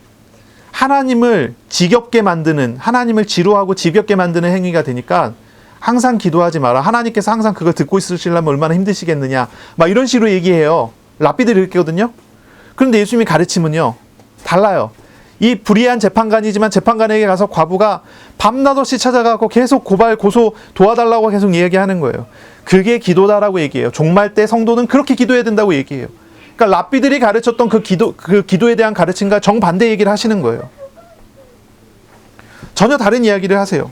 하나님을 지겹게 만드는, 하나님을 지루하고 지겹게 만드는 행위가 되니까 항상 기도하지 마라. 하나님께서 항상 그걸 듣고 있으시려면 얼마나 힘드시겠느냐. 막 이런 식으로 얘기해요. 랍비들이 그랬거든요. 그런데 예수님의 가르침은요, 달라요. 이 불의한 재판관이지만 재판관에게 가서 과부가 밤낮 없이 찾아가고 계속 고소 도와달라고 계속 얘기하는 거예요. 그게 기도다라고 얘기해요. 종말 때 성도는 그렇게 기도해야 된다고 얘기해요. 그러니까 랍비들이 가르쳤던 그 기도에 대한 가르침과 정반대 얘기를 하시는 거예요. 전혀 다른 이야기를 하세요.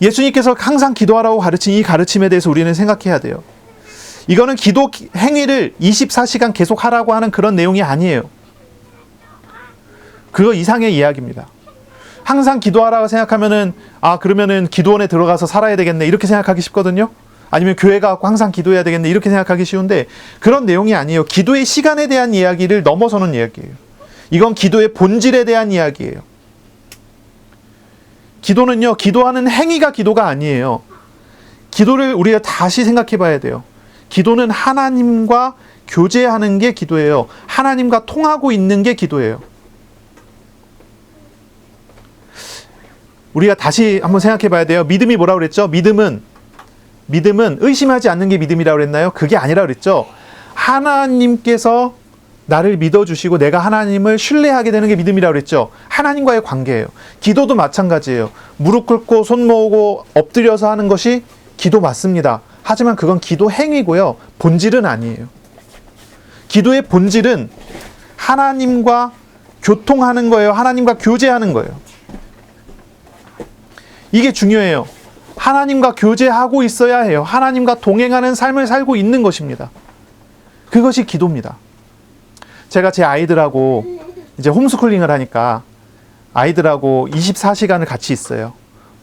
예수님께서 항상 기도하라고 가르친 이 가르침에 대해서 우리는 생각해야 돼요. 이거는 기도 행위를 24시간 계속 하라고 하는 그런 내용이 아니에요. 그거 이상의 이야기입니다. 항상 기도하라고 생각하면은, 그러면은 기도원에 들어가서 살아야 되겠네, 이렇게 생각하기 쉽거든요. 아니면 교회 가고 항상 기도해야 되겠네, 이렇게 생각하기 쉬운데 그런 내용이 아니에요. 기도의 시간에 대한 이야기를 넘어서는 이야기예요. 이건 기도의 본질에 대한 이야기예요. 기도는요, 기도하는 행위가 기도가 아니에요. 기도를 우리가 다시 생각해 봐야 돼요. 기도는 하나님과 교제하는 게 기도예요. 하나님과 통하고 있는 게 기도예요. 우리가 다시 한번 생각해 봐야 돼요. 믿음이 뭐라고 그랬죠? 믿음은 믿음은 의심하지 않는 게 믿음이라고 그랬나요? 그게 아니라 그랬죠. 하나님께서 나를 믿어주시고 내가 하나님을 신뢰하게 되는 게 믿음이라고 그랬죠. 하나님과의 관계예요. 기도도 마찬가지예요. 무릎 꿇고 손 모으고 엎드려서 하는 것이 기도 맞습니다. 하지만 그건 기도 행위고요. 본질은 아니에요. 기도의 본질은 하나님과 교통하는 거예요. 하나님과 교제하는 거예요. 이게 중요해요. 하나님과 교제하고 있어야 해요. 하나님과 동행하는 삶을 살고 있는 것입니다. 그것이 기도입니다. 제가 제 아이들하고 이제 홈스쿨링을 하니까 아이들하고 24시간을 같이 있어요.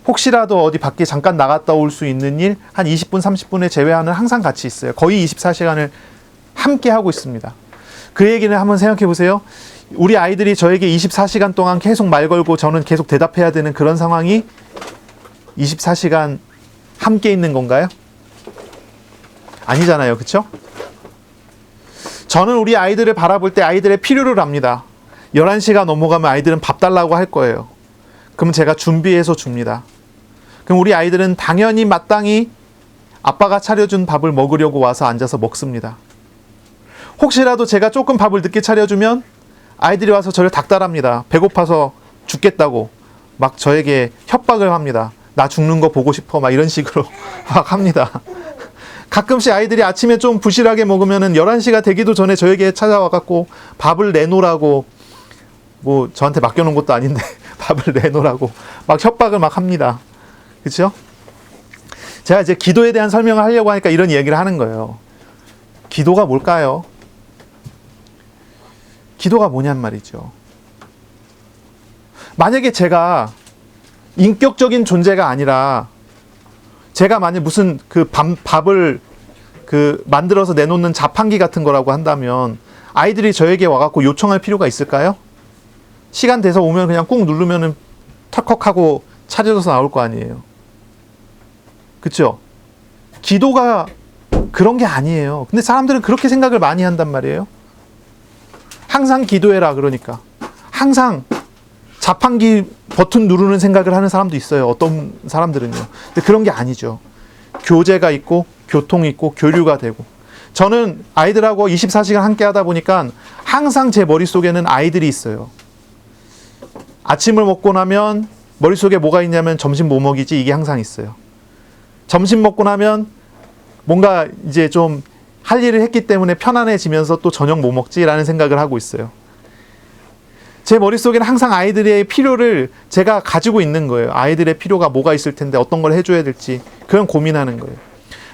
혹시라도 어디 밖에 잠깐 나갔다 올 수 있는 일 한 20분, 30분에 제외하는 항상 같이 있어요. 거의 24시간을 함께 하고 있습니다. 그 얘기를 한번 생각해 보세요. 우리 아이들이 저에게 24시간 동안 계속 말 걸고 저는 계속 대답해야 되는 그런 상황이 24시간 함께 있는 건가요? 아니잖아요. 그렇죠? 저는 우리 아이들을 바라볼 때 아이들의 필요를 압니다. 11시가 넘어가면 아이들은 밥 달라고 할 거예요. 그럼 제가 준비해서 줍니다. 그럼 우리 아이들은 당연히 마땅히 아빠가 차려준 밥을 먹으려고 와서 앉아서 먹습니다. 혹시라도 제가 조금 밥을 늦게 차려주면 아이들이 와서 저를 닥달합니다. 배고파서 죽겠다고 막 저에게 협박을 합니다. 나 죽는 거 보고 싶어 막 이런 식으로 막 합니다. 가끔씩 아이들이 아침에 좀 부실하게 먹으면은 11시가 되기도 전에 저에게 찾아와 갖고 밥을 내놓으라고, 뭐 저한테 맡겨놓은 것도 아닌데 밥을 내놓으라고 막 협박을 막 합니다. 그렇죠? 제가 이제 기도에 대한 설명을 하려고 하니까 이런 얘기를 하는 거예요. 기도가 뭘까요? 기도가 뭐냔 말이죠. 만약에 제가 인격적인 존재가 아니라 제가 만약 무슨 밥을 만들어서 내놓는 자판기 같은 거라고 한다면 아이들이 저에게 와갖고 요청할 필요가 있을까요? 시간 돼서 오면 그냥 꾹 누르면은 털컥하고 차려져서 나올 거 아니에요. 그쵸? 기도가 그런 게 아니에요. 근데 사람들은 그렇게 생각을 많이 한단 말이에요. 항상 기도해라 그러니까. 항상 자판기 버튼 누르는 생각을 하는 사람도 있어요. 어떤 사람들은요. 근데 그런 게 아니죠. 교제가 있고 교통이 있고 교류가 되고. 저는 아이들하고 24시간 함께 하다 보니까 항상 제 머릿속에는 아이들이 있어요. 아침을 먹고 나면 머릿속에 뭐가 있냐면 점심 뭐 먹이지 이게 항상 있어요. 점심 먹고 나면 뭔가 이제 좀 할 일을 했기 때문에 편안해지면서 또 저녁 뭐 먹지라는 생각을 하고 있어요. 제 머릿속에는 항상 아이들의 필요를 제가 가지고 있는 거예요. 아이들의 필요가 뭐가 있을 텐데 어떤 걸 해줘야 될지 그런 고민하는 거예요.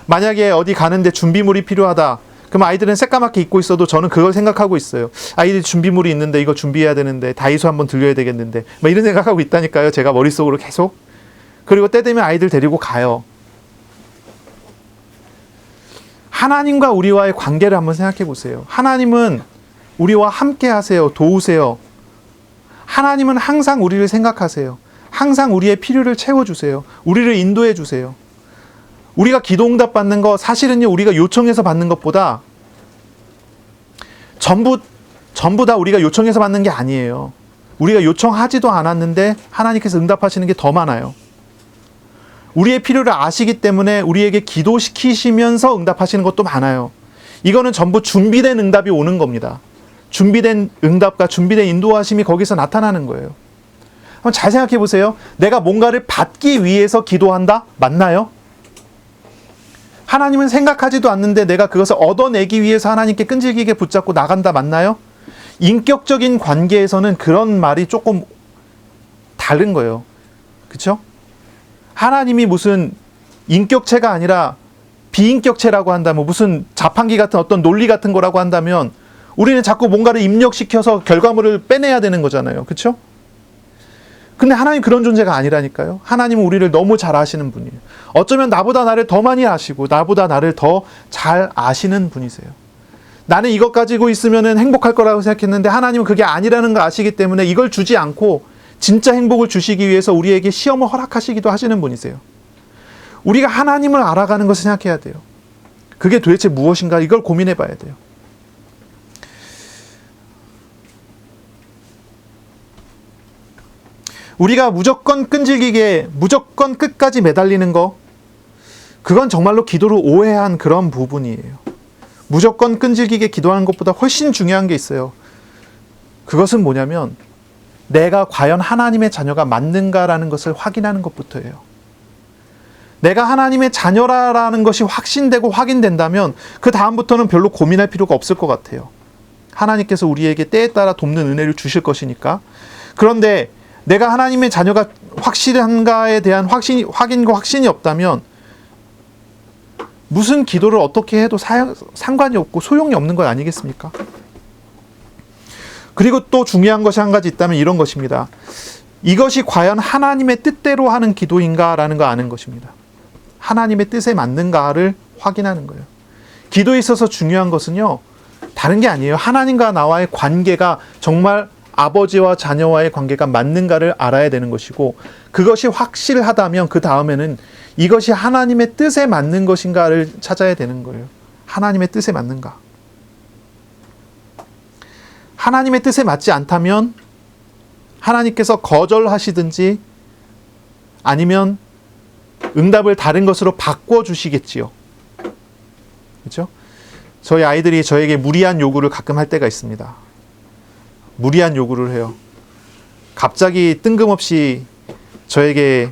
만약에 어디 가는데 준비물이 필요하다. 그럼 아이들은 새까맣게 입고 있어도 저는 그걸 생각하고 있어요. 아이들 준비물이 있는데 이거 준비해야 되는데 다이소 한번 들려야 되겠는데 막 이런 생각하고 있다니까요. 제가 머릿속으로 계속. 그리고 때 되면 아이들 데리고 가요. 하나님과 우리와의 관계를 한번 생각해 보세요. 하나님은 우리와 함께 하세요. 도우세요. 하나님은 항상 우리를 생각하세요. 항상 우리의 필요를 채워주세요. 우리를 인도해 주세요. 우리가 기도 응답 받는 거 사실은요, 우리가 요청해서 받는 것보다 전부 다 우리가 요청해서 받는 게 아니에요. 우리가 요청하지도 않았는데 하나님께서 응답하시는 게 더 많아요. 우리의 필요를 아시기 때문에 우리에게 기도시키시면서 응답하시는 것도 많아요. 이거는 전부 준비된 응답이 오는 겁니다. 준비된 응답과 준비된 인도하심이 거기서 나타나는 거예요. 한번 잘 생각해 보세요. 내가 뭔가를 받기 위해서 기도한다? 맞나요? 하나님은 생각하지도 않는데 내가 그것을 얻어내기 위해서 하나님께 끈질기게 붙잡고 나간다? 맞나요? 인격적인 관계에서는 그런 말이 조금 다른 거예요. 그렇죠? 하나님이 무슨 인격체가 아니라 비인격체라고 한다면 무슨 자판기 같은 어떤 논리 같은 거라고 한다면 우리는 자꾸 뭔가를 입력시켜서 결과물을 빼내야 되는 거잖아요. 그렇죠? 근데 하나님 그런 존재가 아니라니까요. 하나님은 우리를 너무 잘 아시는 분이에요. 어쩌면 나보다 나를 더 많이 아시고 나보다 나를 더 잘 아시는 분이세요. 나는 이것 가지고 있으면 행복할 거라고 생각했는데 하나님은 그게 아니라는 걸 아시기 때문에 이걸 주지 않고 진짜 행복을 주시기 위해서 우리에게 시험을 허락하시기도 하시는 분이세요. 우리가 하나님을 알아가는 것을 생각해야 돼요. 그게 도대체 무엇인가 이걸 고민해 봐야 돼요. 우리가 무조건 끈질기게 무조건 끝까지 매달리는 거 그건 정말로 기도를 오해한 그런 부분이에요. 무조건 끈질기게 기도하는 것보다 훨씬 중요한 게 있어요. 그것은 뭐냐면 내가 과연 하나님의 자녀가 맞는가라는 것을 확인하는 것부터예요. 내가 하나님의 자녀라는 것이 확신되고 확인된다면 그 다음부터는 별로 고민할 필요가 없을 것 같아요. 하나님께서 우리에게 때에 따라 돕는 은혜를 주실 것이니까. 그런데 내가 하나님의 자녀가 확실한가에 대한 확인과 확신이 없다면 무슨 기도를 어떻게 해도 상관이 없고 소용이 없는 것 아니겠습니까? 그리고 또 중요한 것이 한 가지 있다면 이런 것입니다. 이것이 과연 하나님의 뜻대로 하는 기도인가라는 거 아는 것입니다. 하나님의 뜻에 맞는가를 확인하는 거예요. 기도에 있어서 중요한 것은요, 다른 게 아니에요. 하나님과 나와의 관계가 정말 아버지와 자녀와의 관계가 맞는가를 알아야 되는 것이고, 그것이 확실하다면 그 다음에는 이것이 하나님의 뜻에 맞는 것인가를 찾아야 되는 거예요. 하나님의 뜻에 맞는가. 하나님의 뜻에 맞지 않다면 하나님께서 거절하시든지 아니면 응답을 다른 것으로 바꿔주시겠지요. 그렇죠? 저희 아이들이 저에게 무리한 요구를 가끔 할 때가 있습니다. 무리한 요구를 해요. 갑자기 뜬금없이 저에게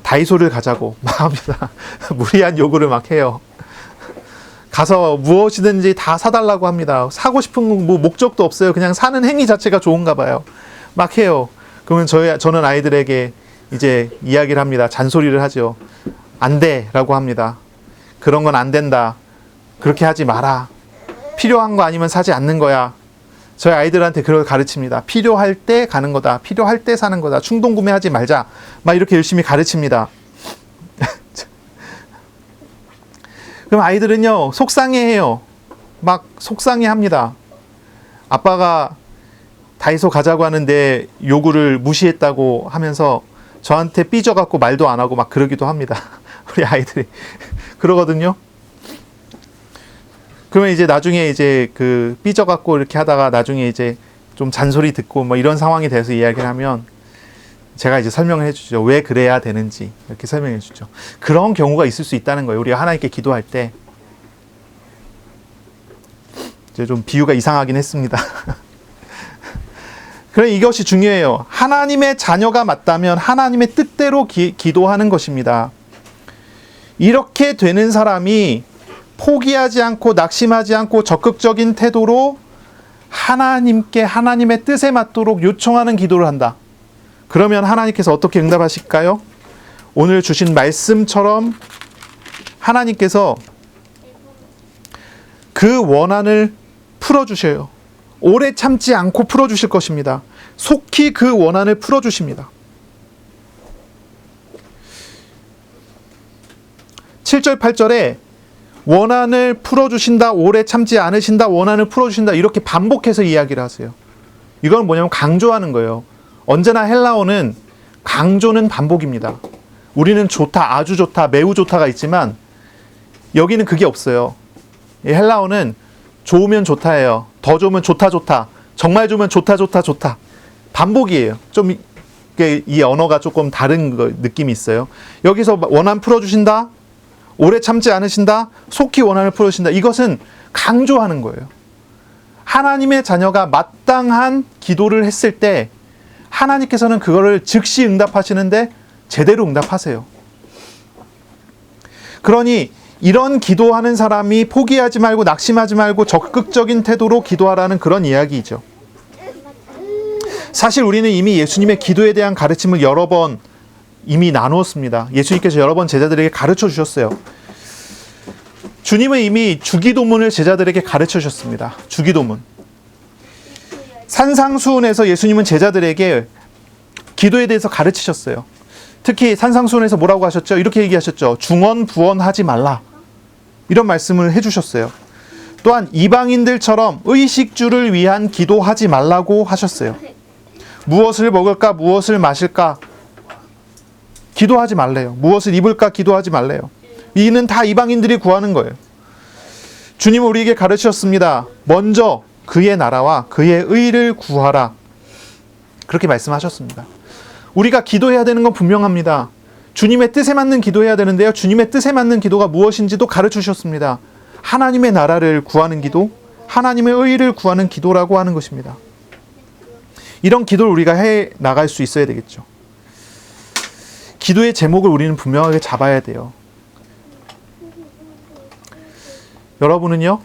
다이소를 가자고 막 합니다. 무리한 요구를 막 해요. 가서 무엇이든지 다 사달라고 합니다. 사고 싶은 뭐 목적도 없어요. 그냥 사는 행위 자체가 좋은가 봐요. 막 해요. 그러면 저는 아이들에게 이제 이야기를 합니다. 잔소리를 하죠. 안 돼 라고 합니다. 그런 건 안 된다. 그렇게 하지 마라. 필요한 거 아니면 사지 않는 거야. 저희 아이들한테 그걸 가르칩니다. 필요할 때 가는 거다. 필요할 때 사는 거다. 충동 구매하지 말자. 막 이렇게 열심히 가르칩니다. 그럼 아이들은요, 속상해해요. 막 속상해합니다. 아빠가 다이소 가자고 하는데 요구를 무시했다고 하면서 저한테 삐져갖고 말도 안 하고 막 그러기도 합니다. 우리 아이들이 그러거든요. 그러면 이제 나중에 이제 그 삐져갖고 이렇게 하다가 나중에 이제 좀 잔소리 듣고 뭐 이런 상황에 대해서 이야기를 하면 제가 이제 설명을 해주죠. 왜 그래야 되는지 이렇게 설명해 주죠. 그런 경우가 있을 수 있다는 거예요. 우리가 하나님께 기도할 때. 이제 좀 비유가 이상하긴 했습니다. 그럼 이것이 중요해요. 하나님의 자녀가 맞다면 하나님의 뜻대로 기도하는 것입니다. 이렇게 되는 사람이 포기하지 않고 낙심하지 않고 적극적인 태도로 하나님께 하나님의 뜻에 맞도록 요청하는 기도를 한다. 그러면 하나님께서 어떻게 응답하실까요? 오늘 주신 말씀처럼 하나님께서 그 원한을 풀어주셔요. 오래 참지 않고 풀어주실 것입니다. 속히 그 원한을 풀어주십니다. 7절 8절에 원한을 풀어주신다, 오래 참지 않으신다, 원한을 풀어주신다 이렇게 반복해서 이야기를 하세요. 이건 뭐냐면 강조하는 거예요. 언제나 헬라어는 강조는 반복입니다. 우리는 좋다, 아주 좋다, 매우 좋다가 있지만 여기는 그게 없어요. 헬라어는 좋으면 좋다예요. 더 좋으면 좋다, 좋다. 정말 좋으면 좋다, 좋다, 좋다. 반복이에요. 좀 이 언어가 조금 다른 느낌이 있어요. 여기서 원한 풀어주신다, 오래 참지 않으신다, 속히 원한을 풀어주신다. 이것은 강조하는 거예요. 하나님의 자녀가 마땅한 기도를 했을 때 하나님께서는 그거를 즉시 응답하시는데 제대로 응답하세요. 그러니 이런 기도하는 사람이 포기하지 말고 낙심하지 말고 적극적인 태도로 기도하라는 그런 이야기이죠. 사실 우리는 이미 예수님의 기도에 대한 가르침을 여러 번 이미 나누었습니다. 예수님께서 여러 번 제자들에게 가르쳐 주셨어요. 주님은 이미 주기도문을 제자들에게 가르쳐 주셨습니다. 주기도문. 산상수훈에서 예수님은 제자들에게 기도에 대해서 가르치셨어요. 특히 산상수훈에서 뭐라고 하셨죠? 이렇게 얘기하셨죠. 중언부언하지 말라. 이런 말씀을 해주셨어요. 또한 이방인들처럼 의식주를 위한 기도하지 말라고 하셨어요. 무엇을 먹을까? 무엇을 마실까? 기도하지 말래요. 무엇을 입을까? 기도하지 말래요. 이는 다 이방인들이 구하는 거예요. 주님은 우리에게 가르치셨습니다. 먼저 그의 나라와 그의 의를 구하라. 그렇게 말씀하셨습니다. 우리가 기도해야 되는 건 분명합니다. 주님의 뜻에 맞는 기도해야 되는데요. 주님의 뜻에 맞는 기도가 무엇인지도 가르쳐 주셨습니다. 하나님의 나라를 구하는 기도, 하나님의 의를 구하는 기도라고 하는 것입니다. 이런 기도를 우리가 해 나갈 수 있어야 되겠죠. 기도의 제목을 우리는 분명하게 잡아야 돼요. 여러분은요,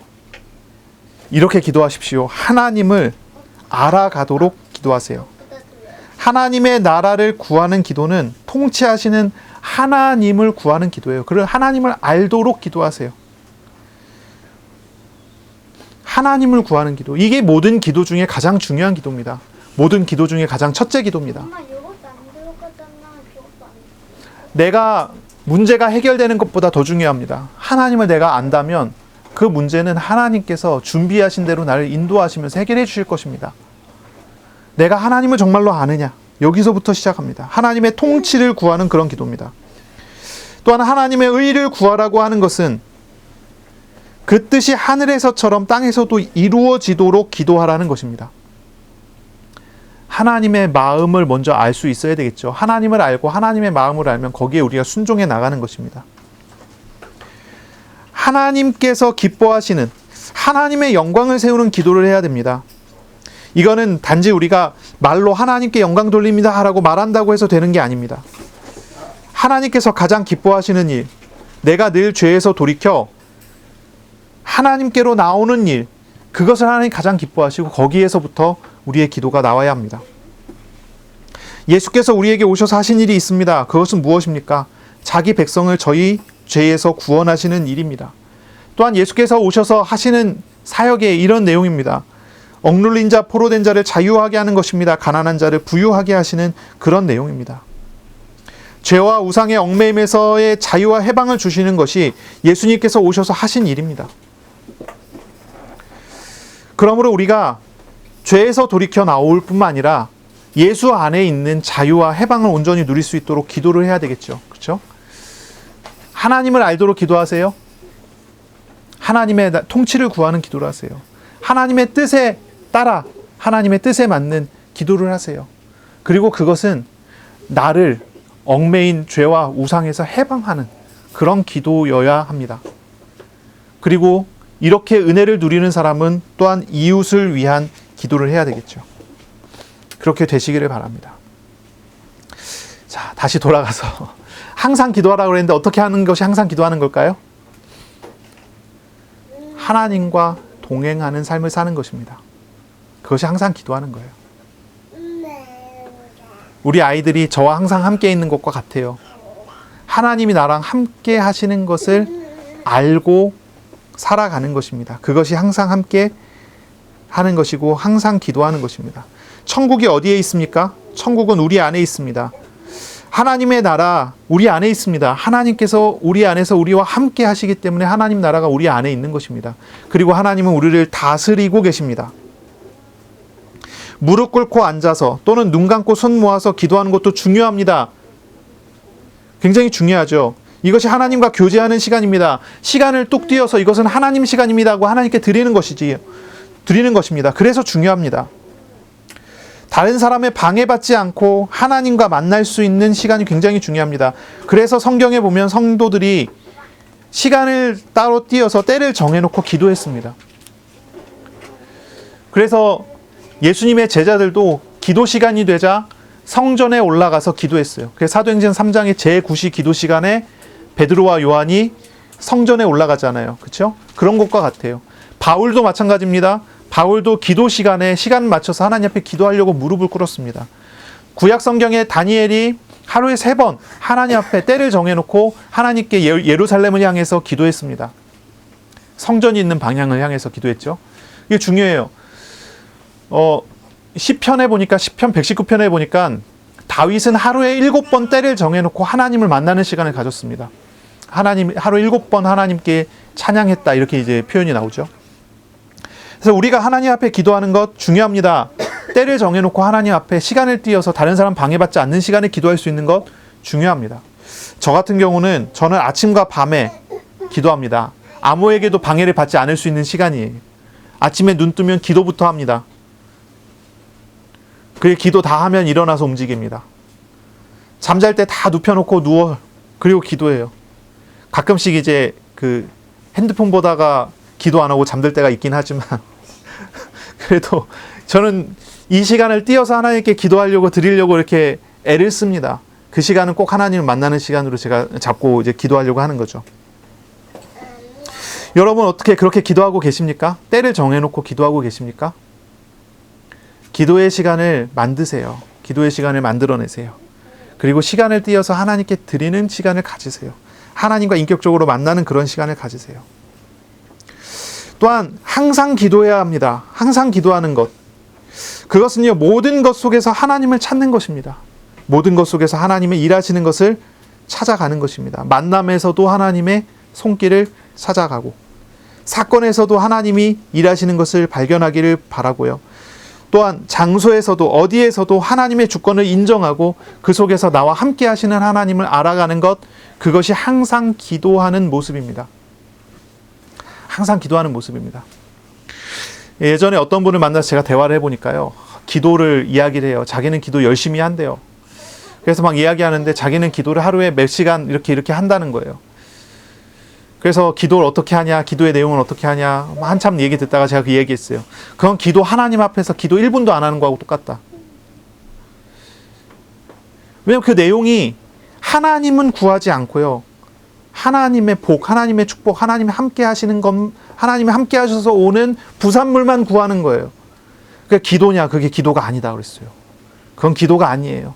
이렇게 기도하십시오. 하나님을 알아가도록 기도하세요. 하나님의 나라를 구하는 기도는 통치하시는 하나님을 구하는 기도예요. 그런 하나님을 알도록 기도하세요. 하나님을 구하는 기도. 이게 모든 기도 중에 가장 중요한 기도입니다. 모든 기도 중에 가장 첫째 기도입니다. 내가 문제가 해결되는 것보다 더 중요합니다. 하나님을 내가 안다면 그 문제는 하나님께서 준비하신 대로 나를 인도하시면서 해결해 주실 것입니다. 내가 하나님을 정말로 아느냐? 여기서부터 시작합니다. 하나님의 통치를 구하는 그런 기도입니다. 또한 하나님의 의를 구하라고 하는 것은 그 뜻이 하늘에서처럼 땅에서도 이루어지도록 기도하라는 것입니다. 하나님의 마음을 먼저 알 수 있어야 되겠죠. 하나님을 알고 하나님의 마음을 알면 거기에 우리가 순종해 나가는 것입니다. 하나님께서 기뻐하시는 하나님의 영광을 세우는 기도를 해야 됩니다. 이거는 단지 우리가 말로 하나님께 영광 돌립니다 라고 말한다고 해서 되는 게 아닙니다. 하나님께서 가장 기뻐하시는 일, 내가 늘 죄에서 돌이켜 하나님께로 나오는 일, 그것을 하나님 가장 기뻐하시고 거기에서부터 우리의 기도가 나와야 합니다. 예수께서 우리에게 오셔서 하신 일이 있습니다. 그것은 무엇입니까? 자기 백성을 저희 죄에서 구원하시는 일입니다. 또한 예수께서 오셔서 하시는 사역의 이런 내용입니다. 억눌린 자, 포로된 자를 자유하게 하는 것입니다. 가난한 자를 부유하게 하시는 그런 내용입니다. 죄와 우상의 얽매임에서의 자유와 해방을 주시는 것이 예수님께서 오셔서 하신 일입니다. 그러므로 우리가 죄에서 돌이켜 나올 뿐만 아니라 예수 안에 있는 자유와 해방을 온전히 누릴 수 있도록 기도를 해야 되겠죠. 그렇죠? 하나님을 알도록 기도하세요. 하나님의 통치를 구하는 기도를 하세요. 하나님의 뜻에 따라 하나님의 뜻에 맞는 기도를 하세요. 그리고 그것은 나를 얽매인 죄와 우상에서 해방하는 그런 기도여야 합니다. 그리고 이렇게 은혜를 누리는 사람은 또한 이웃을 위한 기도를 해야 되겠죠. 그렇게 되시기를 바랍니다. 자, 다시 돌아가서 항상 기도하라고 그랬는데 어떻게 하는 것이 항상 기도하는 걸까요? 하나님과 동행하는 삶을 사는 것입니다. 그것이 항상 기도하는 거예요. 우리 아이들이 저와 항상 함께 있는 것과 같아요. 하나님이 나랑 함께 하시는 것을 알고 살아가는 것입니다. 그것이 항상 함께 하는 것이고 항상 기도하는 것입니다. 천국이 어디에 있습니까? 천국은 우리 안에 있습니다. 하나님의 나라 우리 안에 있습니다. 하나님께서 우리 안에서 우리와 함께 하시기 때문에 하나님 나라가 우리 안에 있는 것입니다. 그리고 하나님은 우리를 다스리고 계십니다. 무릎 꿇고 앉아서 또는 눈 감고 손 모아서 기도하는 것도 중요합니다. 굉장히 중요하죠. 이것이 하나님과 교제하는 시간입니다. 시간을 뚝 띄어서 이것은 하나님 시간입니다 하고 하나님께 드리는 것입니다. 그래서 중요합니다. 다른 사람의 방해받지 않고 하나님과 만날 수 있는 시간이 굉장히 중요합니다. 그래서 성경에 보면 성도들이 시간을 따로 띄어서 때를 정해놓고 기도했습니다. 그래서 예수님의 제자들도 기도 시간이 되자 성전에 올라가서 기도했어요. 그래서 사도행전 3장의 제9시 기도 시간에 베드로와 요한이 성전에 올라가잖아요. 그렇죠? 그런 것과 같아요. 바울도 마찬가지입니다. 바울도 기도 시간에 시간 맞춰서 하나님 앞에 기도하려고 무릎을 꿇었습니다. 구약 성경에 다니엘이 하루에 3번 하나님 앞에 때를 정해놓고 하나님께 예루살렘을 향해서 기도했습니다. 성전이 있는 방향을 향해서 기도했죠. 이게 중요해요. 시편에 보니까 시편 119편에 보니까 다윗은 하루에 7번 때를 정해놓고 하나님을 만나는 시간을 가졌습니다. 하루 7번 하나님께 찬양했다 이렇게 이제 표현이 나오죠. 그래서 우리가 하나님 앞에 기도하는 것 중요합니다. 때를 정해놓고 하나님 앞에 시간을 띄어서 다른 사람 방해받지 않는 시간에 기도할 수 있는 것 중요합니다. 저 같은 경우는 저는 아침과 밤에 기도합니다. 아무에게도 방해를 받지 않을 수 있는 시간이에요. 아침에 눈 뜨면 기도부터 합니다. 그리고 기도 다 하면 일어나서 움직입니다. 잠잘 때 다 눕혀놓고 누워 그리고 기도해요. 가끔씩 이제 그 핸드폰 보다가 기도 안 하고 잠들 때가 있긴 하지만 그래도 저는 이 시간을 띄어서 하나님께 기도하려고 드리려고 이렇게 애를 씁니다. 그 시간은 꼭 하나님을 만나는 시간으로 제가 잡고 이제 기도하려고 하는 거죠. 여러분 어떻게 그렇게 기도하고 계십니까? 때를 정해놓고 기도하고 계십니까? 기도의 시간을 만드세요. 기도의 시간을 만들어내세요. 그리고 시간을 띄어서 하나님께 드리는 시간을 가지세요. 하나님과 인격적으로 만나는 그런 시간을 가지세요. 또한 항상 기도해야 합니다. 항상 기도하는 것. 그것은요, 모든 것 속에서 하나님을 찾는 것입니다. 모든 것 속에서 하나님의 일하시는 것을 찾아가는 것입니다. 만남에서도 하나님의 손길을 찾아가고, 사건에서도 하나님이 일하시는 것을 발견하기를 바라고요. 또한 장소에서도 어디에서도 하나님의 주권을 인정하고 그 속에서 나와 함께 하시는 하나님을 알아가는 것, 그것이 항상 기도하는 모습입니다. 항상 기도하는 모습입니다. 예전에 어떤 분을 만나서 제가 대화를 해보니까요, 기도를 이야기를 해요. 자기는 기도 열심히 한대요. 그래서 막 이야기하는데 자기는 기도를 하루에 몇 시간 이렇게 한다는 거예요. 그래서 기도를 어떻게 하냐, 기도의 내용은 어떻게 하냐, 한참 얘기 듣다가 제가 그 얘기했어요. 그건 기도 하나님 앞에서 기도 1분도 안 하는 거하고 똑같다. 왜냐면 그 내용이 하나님은 구하지 않고요, 하나님의 복, 하나님의 축복, 하나님이 함께 하시는 것, 하나님이 함께 하셔서 오는 부산물만 구하는 거예요. 그게 기도냐? 그게 기도가 아니다 그랬어요. 그건 기도가 아니에요.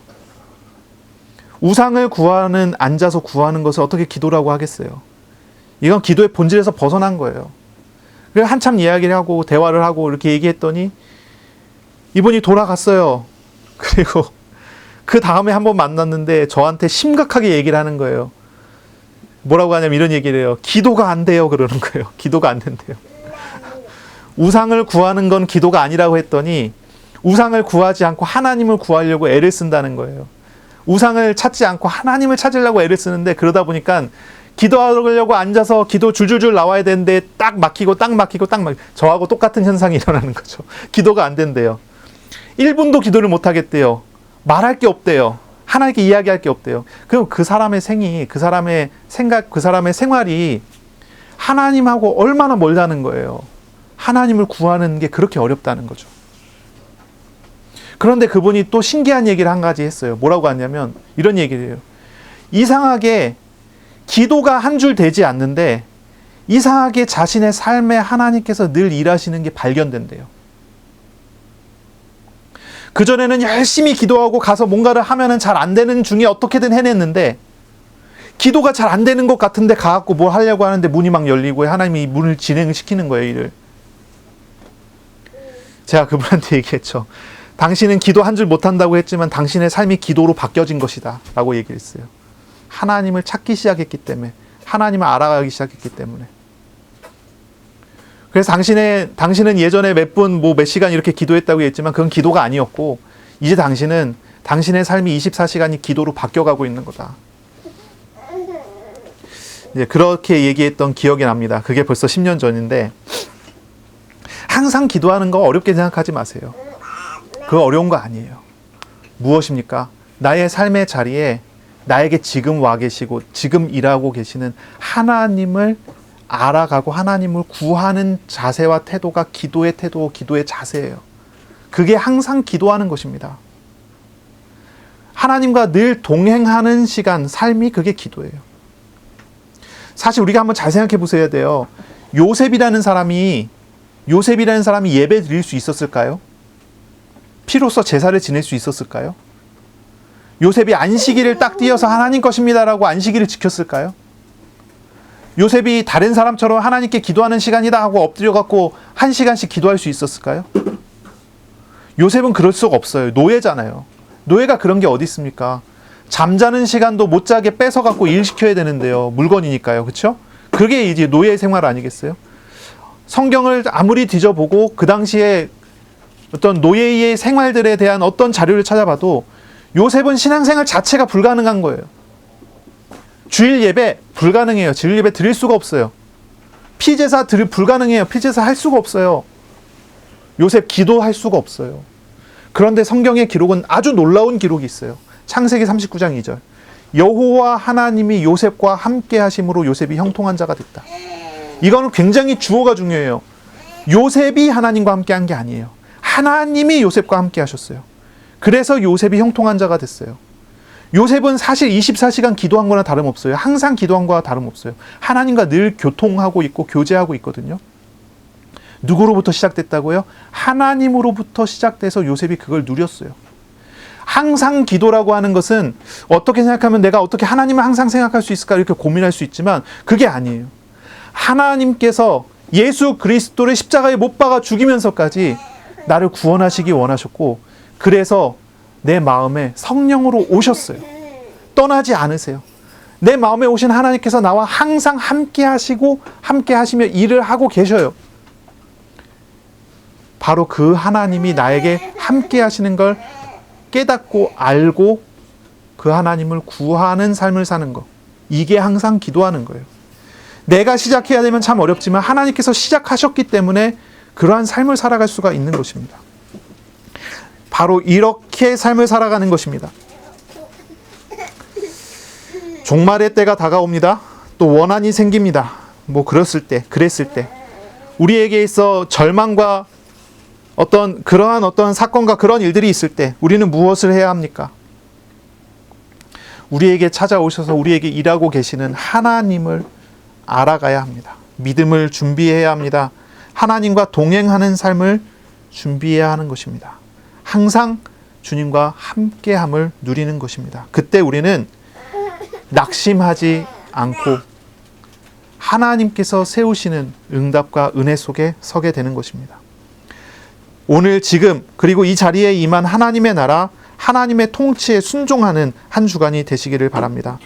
우상을 구하는, 앉아서 구하는 것을 어떻게 기도라고 하겠어요? 이건 기도의 본질에서 벗어난 거예요. 그래서 한참 이야기를 하고 대화를 하고 이렇게 얘기했더니 이분이 돌아갔어요. 그리고 그 다음에 한번 만났는데 저한테 심각하게 얘기를 하는 거예요. 뭐라고 하냐면 이런 얘기를 해요. 기도가 안 돼요 그러는 거예요. 기도가 안 된대요. 우상을 구하는 건 기도가 아니라고 했더니 우상을 구하지 않고 하나님을 구하려고 애를 쓴다는 거예요. 우상을 찾지 않고 하나님을 찾으려고 애를 쓰는데, 그러다 보니까 기도하려고 앉아서 기도 줄줄줄 나와야 되는데 딱 막히고 저하고 똑같은 현상이 일어나는 거죠. 기도가 안 된대요. 1분도 기도를 못 하겠대요. 말할 게 없대요. 하나님께 이야기할 게 없대요. 그럼 그 사람의 생이, 그 사람의 생각, 그 사람의 생활이 하나님하고 얼마나 멀다는 거예요. 하나님을 구하는 게 그렇게 어렵다는 거죠. 그런데 그분이 또 신기한 얘기를 한 가지 했어요. 뭐라고 하냐면 이런 얘기를 해요. 이상하게 기도가 한 줄 되지 않는데 이상하게 자신의 삶에 하나님께서 늘 일하시는 게 발견된대요. 그전에는 열심히 기도하고 가서 뭔가를 하면은 잘 안 되는 중에 어떻게든 해냈는데, 기도가 잘 안 되는 것 같은데 가갖고 뭘 하려고 하는데 문이 막 열리고 하나님이 문을 진행시키는 거예요, 일을. 제가 그분한테 얘기했죠. 당신은 기도 한 줄 못한다고 했지만 당신의 삶이 기도로 바뀌어진 것이다 라고 얘기를 했어요. 하나님을 찾기 시작했기 때문에, 하나님을 알아가기 시작했기 때문에. 그래서 당신은 예전에 몇 분, 몇 시간 이렇게 기도했다고 했지만 그건 기도가 아니었고, 이제 당신은 당신의 삶이 24시간이 기도로 바뀌어가고 있는 거다. 이제 그렇게 얘기했던 기억이 납니다. 그게 벌써 10년 전인데, 항상 기도하는 거 어렵게 생각하지 마세요. 그거 어려운 거 아니에요. 무엇입니까? 나의 삶의 자리에 나에게 지금 와 계시고 지금 일하고 계시는 하나님을 알아가고 하나님을 구하는 자세와 태도가 기도의 태도, 기도의 자세예요. 그게 항상 기도하는 것입니다. 하나님과 늘 동행하는 시간, 삶이 그게 기도예요. 사실 우리가 한번 잘 생각해 보셔야 돼요. 요셉이라는 사람이 예배 드릴 수 있었을까요? 피로써 제사를 지낼 수 있었을까요? 요셉이 안식일을 딱 띄어서 하나님 것입니다라고 안식일을 지켰을까요? 요셉이 다른 사람처럼 하나님께 기도하는 시간이다 하고 엎드려갖고 1시간씩 기도할 수 있었을까요? 요셉은 그럴 수가 없어요. 노예잖아요. 노예가 그런 게 어디 있습니까? 잠자는 시간도 못 자게 뺏어갖고 일 시켜야 되는데요. 물건이니까요. 그렇죠? 그게 이제 노예 생활 아니겠어요? 성경을 아무리 뒤져보고 그 당시에 어떤 노예의 생활들에 대한 어떤 자료를 찾아봐도 요셉은 신앙생활 자체가 불가능한 거예요. 주일 예배 불가능해요. 주일 예배 드릴 수가 없어요. 피제사 불가능해요. 피제사 할 수가 없어요. 요셉 기도할 수가 없어요. 그런데 성경의 기록은 아주 놀라운 기록이 있어요. 창세기 39장 2절. 여호와 하나님이 요셉과 함께 하심으로 요셉이 형통한 자가 됐다. 이거는 굉장히 주어가 중요해요. 요셉이 하나님과 함께 한 게 아니에요. 하나님이 요셉과 함께 하셨어요. 그래서 요셉이 형통한 자가 됐어요. 요셉은 사실 24시간 기도한 거나 다름없어요. 항상 기도한 거와 다름없어요. 하나님과 늘 교통하고 있고 교제하고 있거든요. 누구로부터 시작됐다고요? 하나님으로부터 시작돼서 요셉이 그걸 누렸어요. 항상 기도라고 하는 것은 어떻게 생각하면 내가 어떻게 하나님을 항상 생각할 수 있을까 이렇게 고민할 수 있지만 그게 아니에요. 하나님께서 예수 그리스도를 십자가에 못 박아 죽이면서까지 나를 구원하시기 원하셨고, 그래서 내 마음에 성령으로 오셨어요. 떠나지 않으세요. 내 마음에 오신 하나님께서 나와 항상 함께 하시고 함께 하시며 일을 하고 계셔요. 바로 그 하나님이 나에게 함께 하시는 걸 깨닫고 알고 그 하나님을 구하는 삶을 사는 것, 이게 항상 기도하는 거예요. 내가 시작해야 되면 참 어렵지만 하나님께서 시작하셨기 때문에 그러한 삶을 살아갈 수가 있는 것입니다. 바로 이렇게 삶을 살아가는 것입니다. 종말의 때가 다가옵니다. 또 원한이 생깁니다. 그랬을 때 우리에게 있어 절망과 그러한 사건과 그런 일들이 있을 때 우리는 무엇을 해야 합니까? 우리에게 찾아오셔서 우리에게 일하고 계시는 하나님을 알아가야 합니다. 믿음을 준비해야 합니다. 하나님과 동행하는 삶을 준비해야 하는 것입니다. 항상 주님과 함께함을 누리는 것입니다. 그때 우리는 낙심하지 않고 하나님께서 세우시는 응답과 은혜 속에 서게 되는 것입니다. 오늘 지금 그리고 이 자리에 임한 하나님의 나라, 하나님의 통치에 순종하는 한 주간이 되시기를 바랍니다.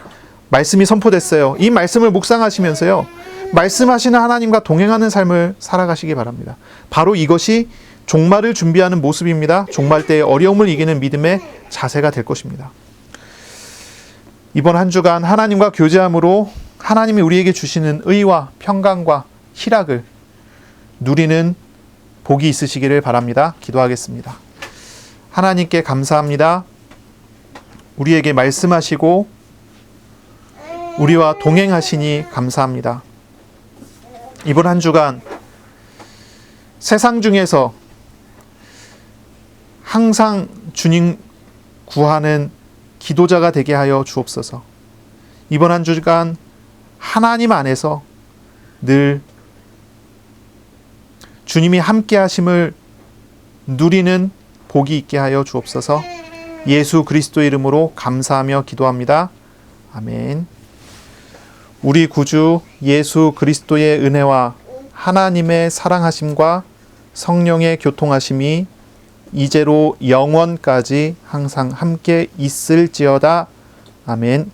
말씀이 선포됐어요. 이 말씀을 묵상하시면서요, 말씀하시는 하나님과 동행하는 삶을 살아가시기 바랍니다. 바로 이것이 종말을 준비하는 모습입니다. 종말 때의 어려움을 이기는 믿음의 자세가 될 것입니다. 이번 한 주간 하나님과 교제함으로 하나님이 우리에게 주시는 의와 평강과 희락을 누리는 복이 있으시기를 바랍니다. 기도하겠습니다. 하나님께 감사합니다. 우리에게 말씀하시고 우리와 동행하시니 감사합니다. 이번 한 주간 세상 중에서 항상 주님 구하는 기도자가 되게 하여 주옵소서. 이번 한 주간 하나님 안에서 늘 주님이 함께 하심을 누리는 복이 있게 하여 주옵소서. 예수 그리스도의 이름으로 감사하며 기도합니다. 아멘. 우리 구주 예수 그리스도의 은혜와 하나님의 사랑하심과 성령의 교통하심이 이제로 영원까지 항상 함께 있을지어다. 아멘.